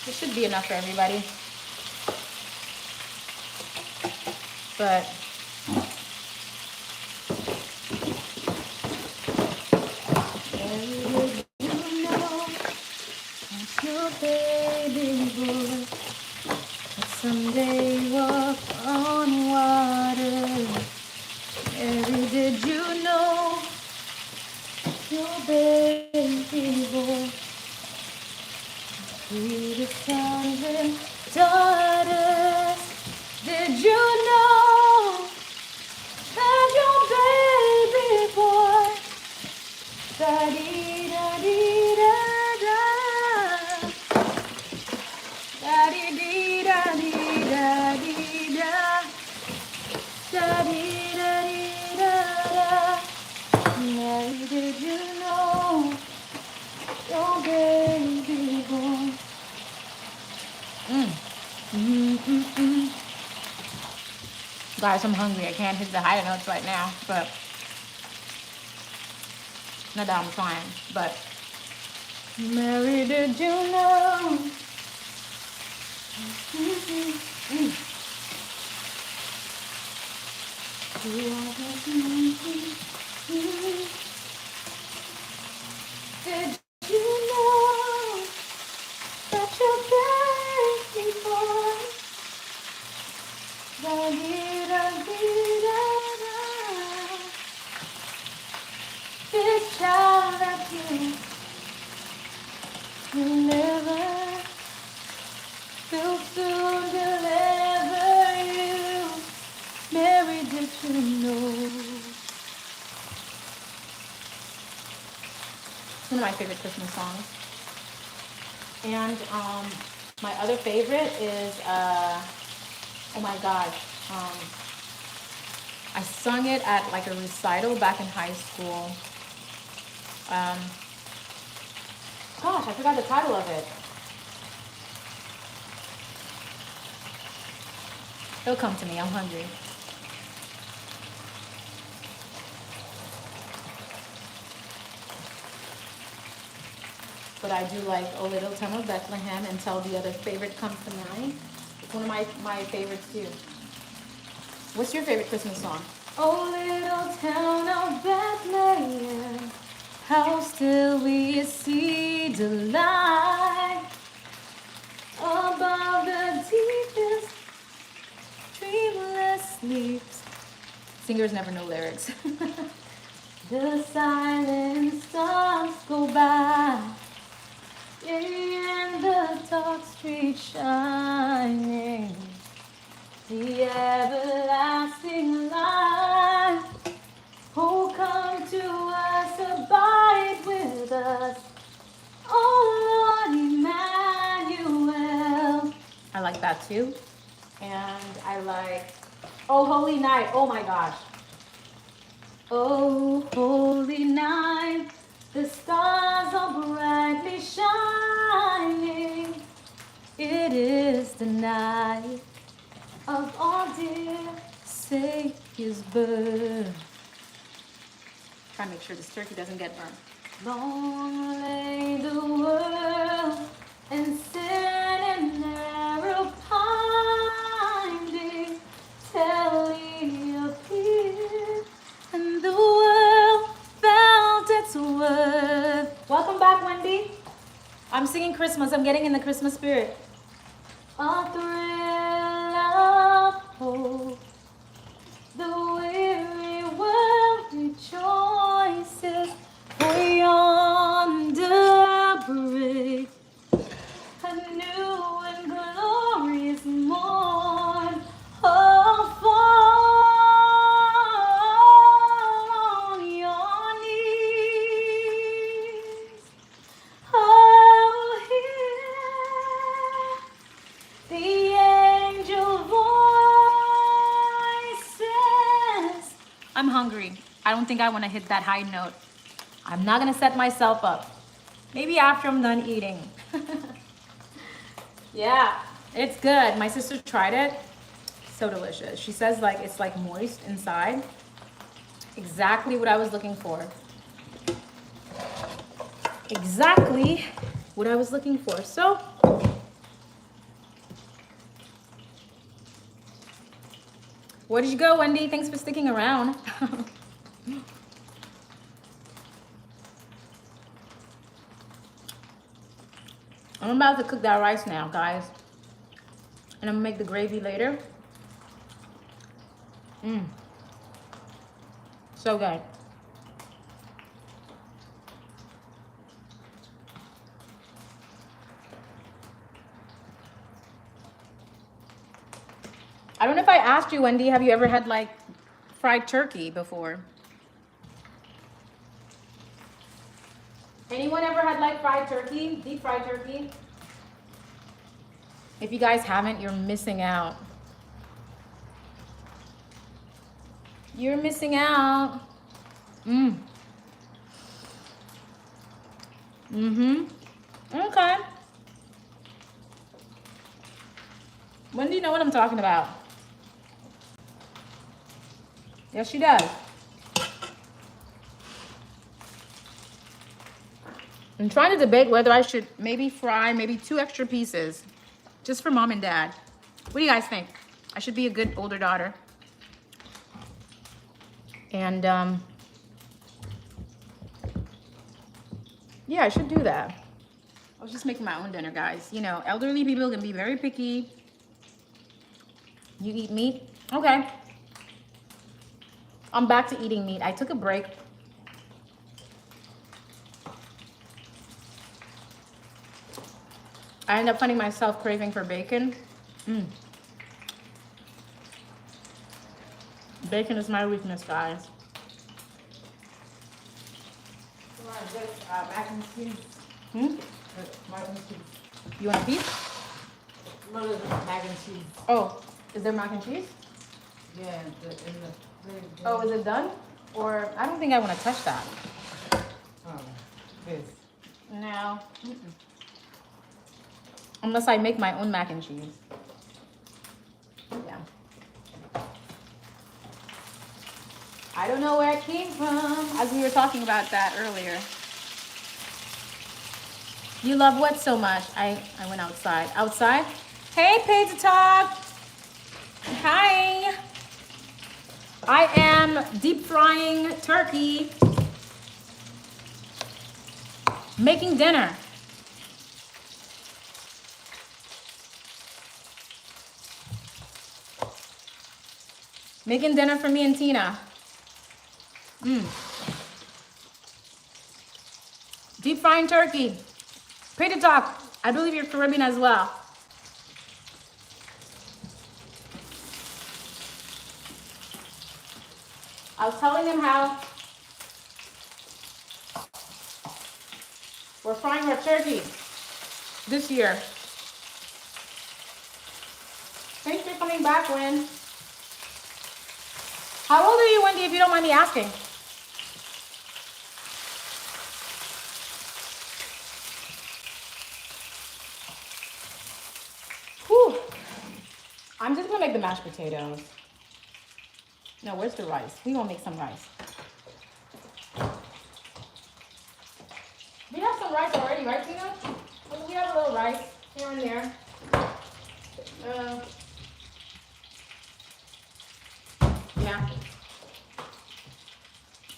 This should be enough for everybody. But you know, it's your baby boy. Someday walk on water. Mary, did you know your baby boy? Sweetest sons and daughters. Did you know that your baby boy? Da-dee-da-dee-da. Mm-mm-mm. Guys, I'm hungry. I can't hit the higher notes right now, but not that I'm trying. But Mary, did you know? Mm-mm-mm. You are the mm-mm. Did you know that you're very born? This child of you will never too soon deliver you. Mary, did you know? It's one of my favorite Christmas songs. And my other favorite is oh my gosh. I sung it at like a recital back in high school. Um, Gosh, I forgot the title of it. It'll come to me. I'm hungry. But I do like "O Little Town of Bethlehem" until the other favorite comes to mind. It's one of my favorites too. What's your favorite Christmas song? Oh, little town of Bethlehem, how still we see delight above the deepest dreamless sleeps. Singers never know lyrics. The silent stars go by, and the dark street shining. The everlasting light, who come to us, abide with us. Oh Lord Emmanuel. I like that too. And I like Oh Holy Night. Oh my gosh. Oh holy night, the stars are brightly shining. It is the night of our dear Savior's birth. Try to make sure this turkey doesn't get burned. Long lay the world and sin and error pining, till He appeared and the world felt its worth. Welcome back, Wendy. I'm singing Christmas. I'm getting in the Christmas spirit. A thrill of hope, the weary world rejoices, for yonder breaks a new and glorious morn. Oh, fall on your knees. Oh, hear the angel voices. I'm hungry. I don't think I want to hit that high note. I'm not going to set myself up. Maybe after I'm done eating. Yeah, it's good. My sister tried it. So delicious. She says like it's like moist inside. Exactly what I was looking for. Exactly what I was looking for. So where did you go, Wendy? Thanks for sticking around. I'm about to cook that rice now, guys. And I'm gonna make the gravy later. So good. I don't know if I asked you, Wendy, have you ever had like fried turkey before? Anyone ever had like fried turkey, deep fried turkey? If you guys haven't, you're missing out. You're missing out. Okay. When do you know what I'm talking about? Yes, she does. I'm trying to debate whether I should maybe fry maybe 2 extra pieces just for mom and dad. What do you guys think? I should be a good older daughter. And yeah, I should do that. I was just making my own dinner, guys. You know, elderly people can be very picky. You eat meat? Okay. I'm back to eating meat. I took a break. I ended up finding myself craving for bacon. Bacon is my weakness, guys. Mac and cheese. Mac and cheese. You want a piece? Mother's mac and cheese. Oh, is there mac and cheese? Yeah, in the fridge. Oh, is it done? Or I don't think I want to touch that. This. No. Unless I make my own mac and cheese. Yeah. I don't know where it came from, as we were talking about that earlier. You love what so much? I went outside. Outside? Hey, Paid to Talk. Hi. I am deep frying turkey. Making dinner. Making dinner for me and Tina. Deep frying turkey. Pray to talk. I believe you're Caribbean as well. I was telling them how we're frying our turkey this year. Thanks for coming back, Lynn. How old are you, Wendy, if you don't mind me asking? Whew. I'm just gonna make the mashed potatoes. No, where's the rice? We gonna make some rice. We have some rice already, right, Tina? We have a little rice here and there. Yeah.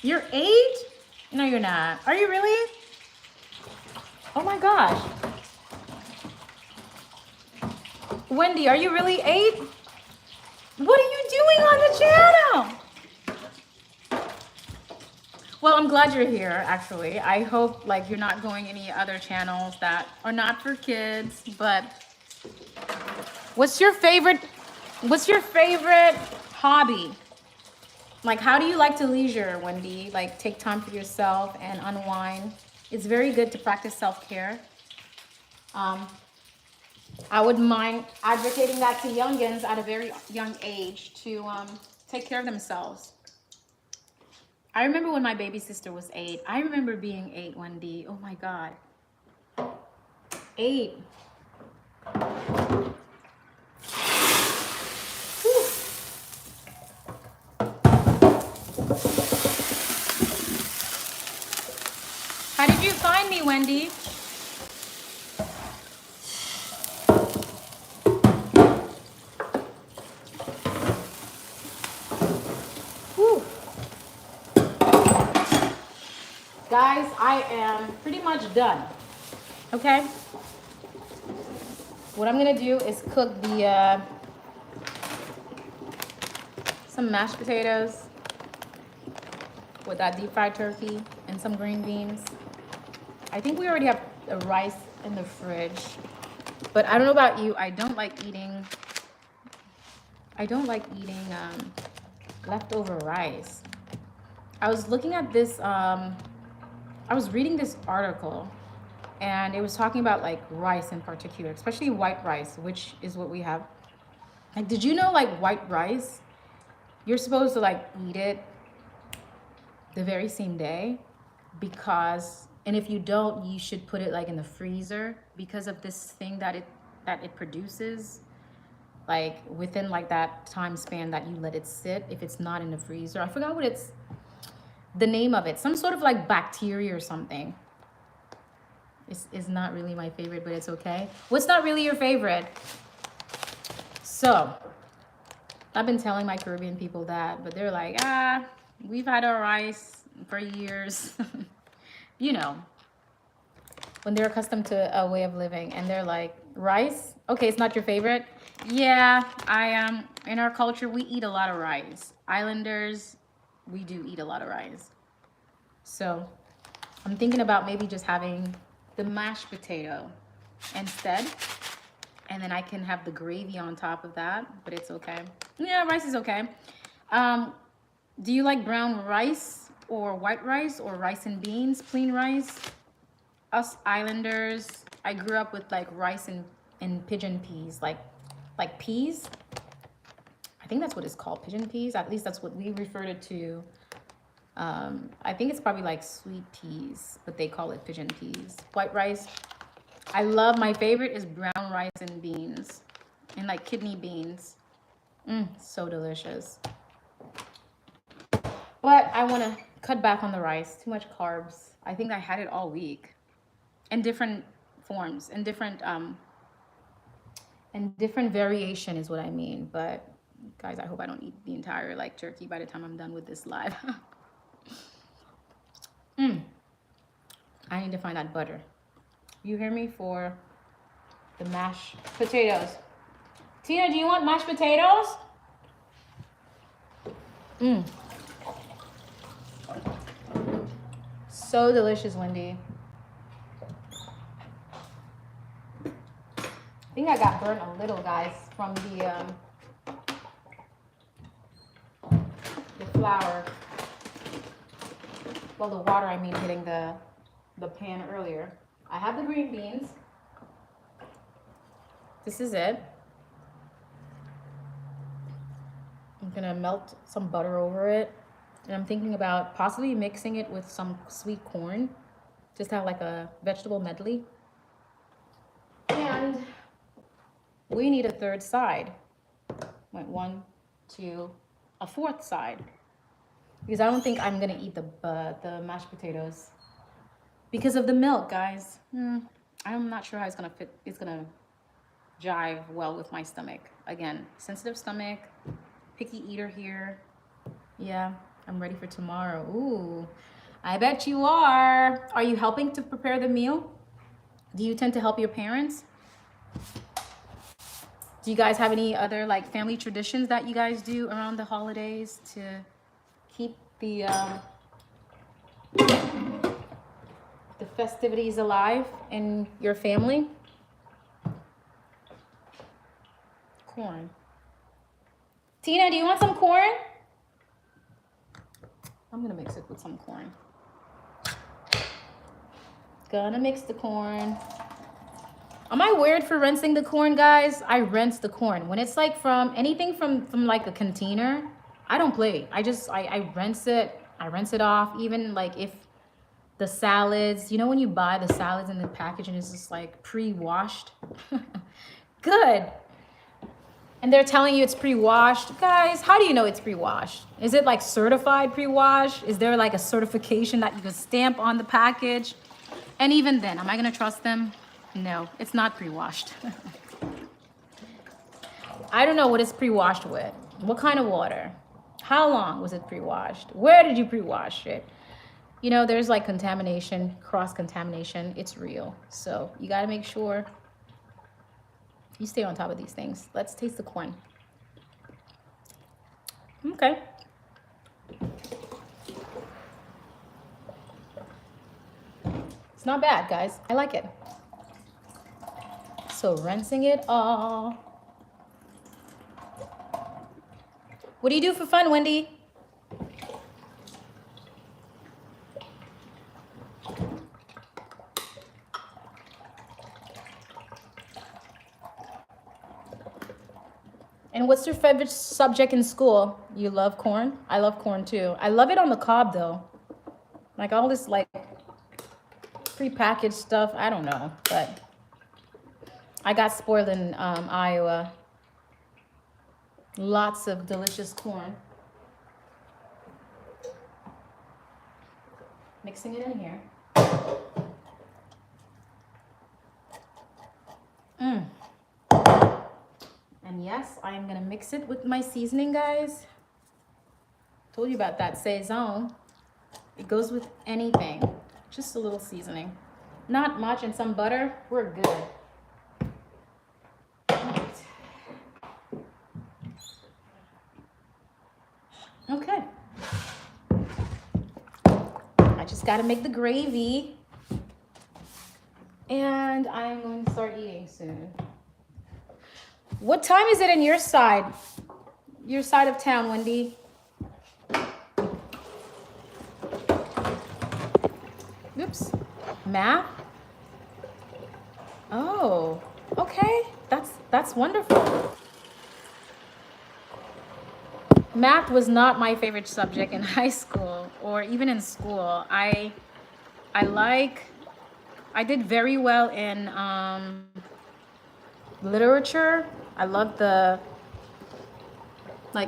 You're 8? No, you're not. Are you really? Oh my gosh. Wendy, are you really 8? What are you doing on the channel? Well, I'm glad you're here, actually. I hope like you're not going any other channels that are not for kids, but what's your favorite hobby? Like, how do you like to leisure, Wendy? Like, take time for yourself and unwind. It's very good to practice self-care. I wouldn't mind advocating that to youngins at a very young age to take care of themselves. I remember when my baby sister was 8. I remember being 8, Wendy. Oh my God. 8. Whew. How did you find me, Wendy? Whew. Guys, I am pretty much done. Okay? What I'm gonna do is cook the some mashed potatoes with that deep fried turkey and some green beans. I think we already have the rice in the fridge, but I don't know about you. I don't like eating leftover rice. I was looking at this, I was reading this article, and it was talking about like rice in particular, especially white rice, which is what we have. Like, did you know like white rice, you're supposed to like eat it the very same day, because, and if you don't, you should put it like in the freezer because of this thing that it produces. like within like that time span that you let it sit, if it's not in the freezer. I forgot what it's the name of it. Some sort of like bacteria or something. Is not really my favorite, but it's okay. What's not really your favorite? So I've been telling my Caribbean people that, but they're like, we've had our rice for years. You know, when they're accustomed to a way of living and they're like, rice? Okay, it's not your favorite? Yeah, I am. In our culture, we eat a lot of rice. Islanders, we do eat a lot of rice. So I'm thinking about maybe just having the mashed potato instead. And then I can have the gravy on top of that, but it's okay. Yeah, rice is okay. Do you like brown rice or white rice or rice and beans, plain rice? Us Islanders, I grew up with like rice and pigeon peas, like peas. I think that's what it's called, pigeon peas. At least that's what we referred it to. I think it's probably like sweet peas, but they call it pigeon peas. White rice. I love, my favorite is brown rice and beans and like kidney beans. So delicious. But I want to cut back on the rice. Too much carbs. I think I had it all week in different forms, in different variation is what I mean. But guys, I hope I don't eat the entire like turkey by the time I'm done with this live. I need to find that butter. You hear me? For the mashed potatoes. Tina, do you want mashed potatoes? So delicious, Wendy. I think I got burnt a little, guys, from the flour. Well, the water, I mean, hitting the pan earlier. I have the green beans. This is it. I'm gonna melt some butter over it. And I'm thinking about possibly mixing it with some sweet corn. Just have like a vegetable medley. And we need a third side. Went 1, 2, a fourth side. Because I don't think I'm gonna eat the mashed potatoes. Because of the milk, guys. I'm not sure how it's gonna fit. It's gonna jive well with my stomach. Again, sensitive stomach, picky eater here. Yeah, I'm ready for tomorrow. Ooh, I bet you are. Are you helping to prepare the meal? Do you tend to help your parents? Do you guys have any other like family traditions that you guys do around the holidays to keep the festivities alive in your family? Corn. Tina, do you want some corn? I'm gonna mix it with some corn. Gonna mix the corn. Am I weird for rinsing the corn, guys? I rinse the corn. When it's like from anything from like a container, I don't play. I rinse it. I rinse it off. Even like if the salads, you know when you buy the salads in the package and it's just like pre-washed? Good. And they're telling you it's pre-washed. Guys, how do you know it's pre-washed? Is it like certified pre-wash? Is there like a certification that you can stamp on the package? And even then, am I gonna trust them? No, it's not pre-washed. I don't know what it's pre-washed with. What kind of water? How long was it pre-washed? Where did you pre-wash it? You know, there's like contamination, cross-contamination. It's real. So you gotta make sure you stay on top of these things. Let's taste the corn. Okay. It's not bad, guys. I like it. So rinsing it all. What do you do for fun, Wendy? And what's your favorite subject in school? You love corn? I love corn too. I love it on the cob though. Like all this like prepackaged stuff, I don't know, but I got spoiled in Iowa. Lots of delicious corn. Mixing it in here. Mm. And yes, I am gonna mix it with my seasoning, guys. Told you about that Saison. It goes with anything. Just a little seasoning. Not much, and some butter. We're good. Right. Okay. I just gotta make the gravy. And I'm going to start eating soon. What time is it in your side? Your side of town, Wendy? Oops. Math? Oh, okay. That's wonderful. Math was not my favorite subject in high school or even in school. I did very well in literature. I loved the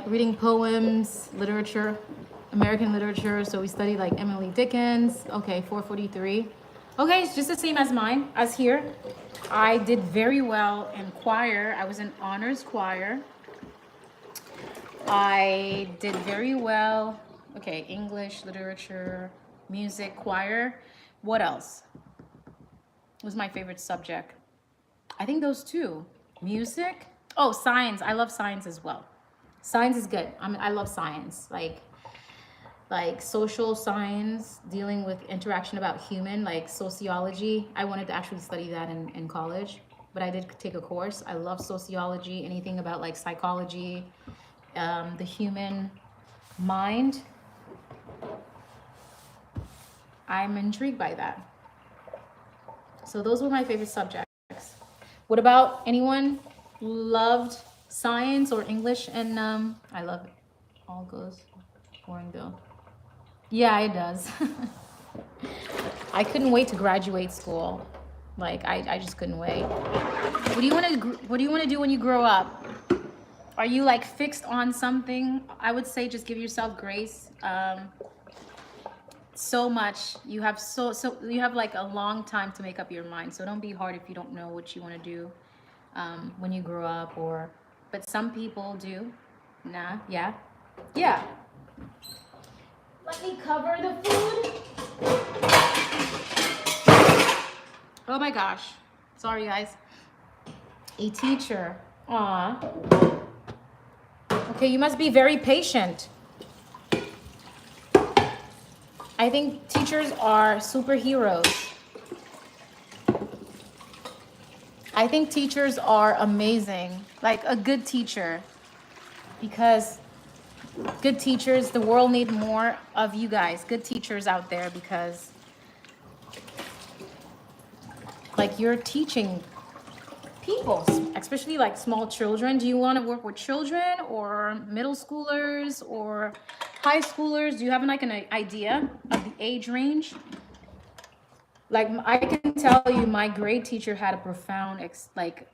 reading poems, literature, American literature. So we studied like Emily Dickens. Okay, 443. Okay, it's just the same as mine, as here. I did very well in choir. I was in honors choir. I did very well. Okay, English, literature, music, choir. What else was my favorite subject? I think those two. Music. Oh, science. I love science as well. Science is good. I love science. Like social science, dealing with interaction about human, like sociology. I wanted to actually study that in college, but I did take a course. I love sociology, anything about like psychology, the human mind. I'm intrigued by that. So those were my favorite subjects. What about anyone loved science or English? And I love it. All goes boring bill. Yeah, it does. I couldn't wait to graduate school. Like I just couldn't wait. What do you want to do when you grow up? Are you like fixed on something? I would say just give yourself grace. So much you have you have like a long time to make up your mind. So don't be hard if you don't know what you want to do when you grow up. But some people do. Nah, yeah. Let me cover the food. Oh my gosh. Sorry, guys. A teacher. Aw. Okay, you must be very patient. I think teachers are superheroes. I think teachers are amazing. Like a good teacher. Because good teachers, the world needs more of you guys. Good teachers out there, because like you're teaching people, especially like small children. Do you want to work with children or middle schoolers or high schoolers? Do you have like an idea of the age range? Like I can tell you, my grade teacher had a profound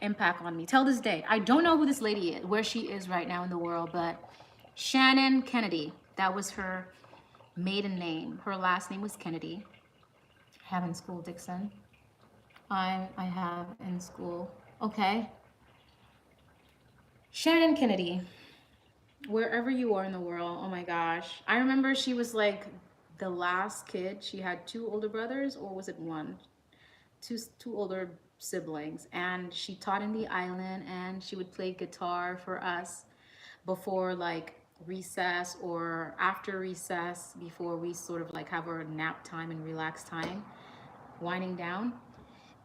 impact on me till this day. I don't know who this lady is, where she is right now in the world, but Shannon Kennedy, that was her maiden name. Her last name was Kennedy. I have in school, Dixon. I have in school. Okay. Shannon Kennedy, wherever you are in the world, oh my gosh. I remember she was like the last kid. She had two older brothers, or was it one? Two older siblings. And she taught in the island, and she would play guitar for us before like recess or after recess, before we sort of like have our nap time and relax time, winding down.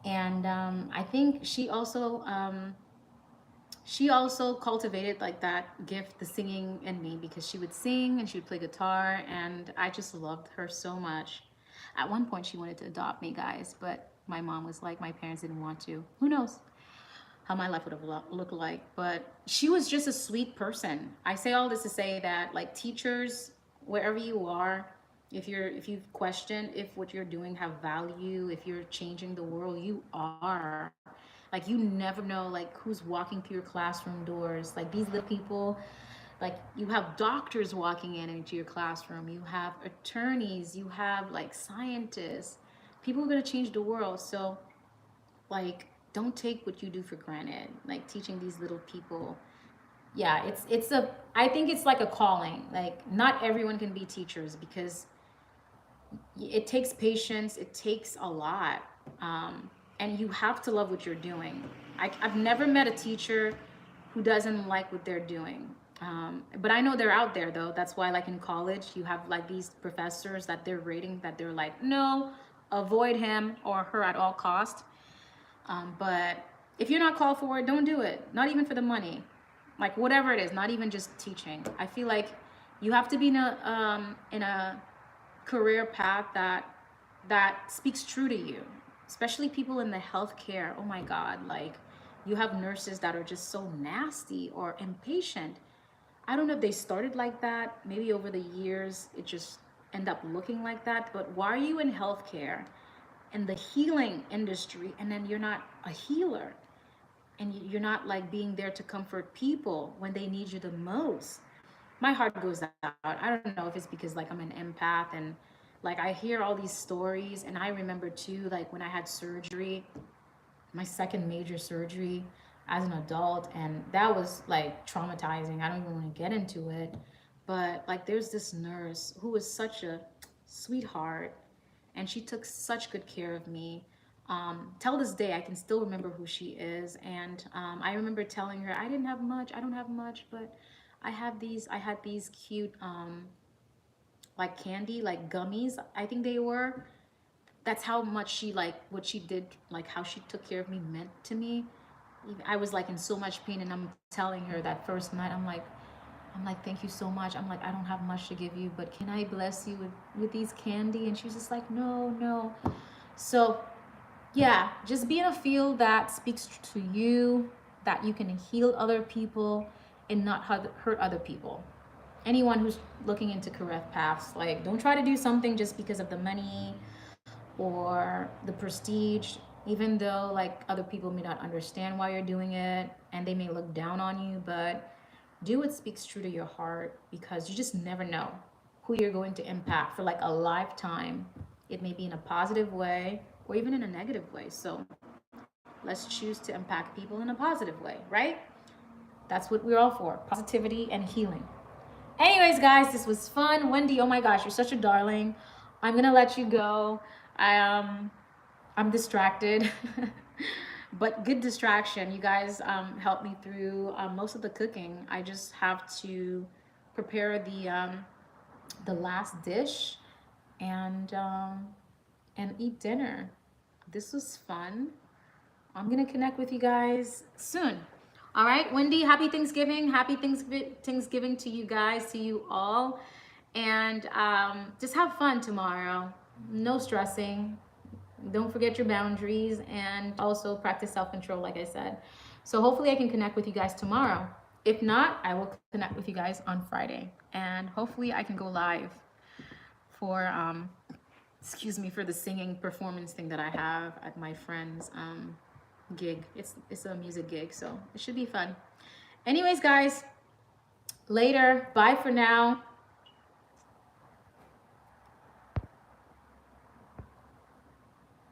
And I think she also cultivated like that gift, the singing in me, because she would sing and she would play guitar, and I just loved her so much. At one point she wanted to adopt me, guys, but my mom was like, my parents didn't want to. Who knows how my life would have looked like, but she was just a sweet person. I say all this to say that like teachers, wherever you are, if you question if what you're doing have value, if you're changing the world, you are. Like you never know like who's walking through your classroom doors. Like these little people, like you have doctors walking in into your classroom, you have attorneys, you have like scientists, people who are going to change the world. So like don't take what you do for granted, like teaching these little people. Yeah, it's a, I think it's like a calling. Like not everyone can be teachers because it takes patience, it takes a lot, and you have to love what you're doing. I've never met a teacher who doesn't like what they're doing, but I know they're out there though. That's why like in college you have like these professors that they're rating, that they're like, no, avoid him or her at all cost. But if you're not called for it, don't do it. Not even for the money, like whatever it is. Not even just teaching. I feel like you have to be in a career path that speaks true to you, especially people in the healthcare. Oh my God, like you have nurses that are just so nasty or impatient. I don't know if they started like that. Maybe over the years it just end up looking like that. But why are you in healthcare, in the healing industry, and then you're not a healer? And you're not like being there to comfort people when they need you the most. My heart goes out. I don't know if it's because like I'm an empath and like I hear all these stories, and I remember too like when I had surgery, my second major surgery as an adult, and that was like traumatizing. I don't even want to get into it, but like there's this nurse who was such a sweetheart, and she took such good care of me. Till this day I can still remember who she is, and I remember telling her I didn't have much, I don't have much, but I had these cute like candy, like gummies, I think they were. That's how much she like what she did, like how she took care of me meant to me. I was like in so much pain, and I'm telling her that first night, I'm like, thank you so much. I'm like, I don't have much to give you, but can I bless you with these candy? And she's just like, no, no. So yeah, just be in a field that speaks to you, that you can heal other people and not hurt other people. Anyone who's looking into career paths, like don't try to do something just because of the money or the prestige, even though like other people may not understand why you're doing it and they may look down on you. But do what speaks true to your heart, because you just never know who you're going to impact for like a lifetime. It may be in a positive way or even in a negative way. So let's choose to impact people in a positive way, right? That's what we're all for, positivity and healing. Anyways, guys, this was fun. Wendy, oh my gosh, you're such a darling. I'm gonna let you go. I'm distracted, but good distraction. You guys helped me through most of the cooking. I just have to prepare the last dish and eat dinner. This was fun. I'm gonna connect with you guys soon. All right, Wendy, happy Thanksgiving. Happy Thanksgiving to you guys, to you all. And just have fun tomorrow. No stressing. Don't forget your boundaries, and also practice self-control, like I said. So hopefully I can connect with you guys tomorrow. If not, I will connect with you guys on Friday. And hopefully I can go live for, excuse me, for the singing performance thing that I have at my friend's gig. It's a music gig, so it should be fun. Anyways, guys, later. Bye for now.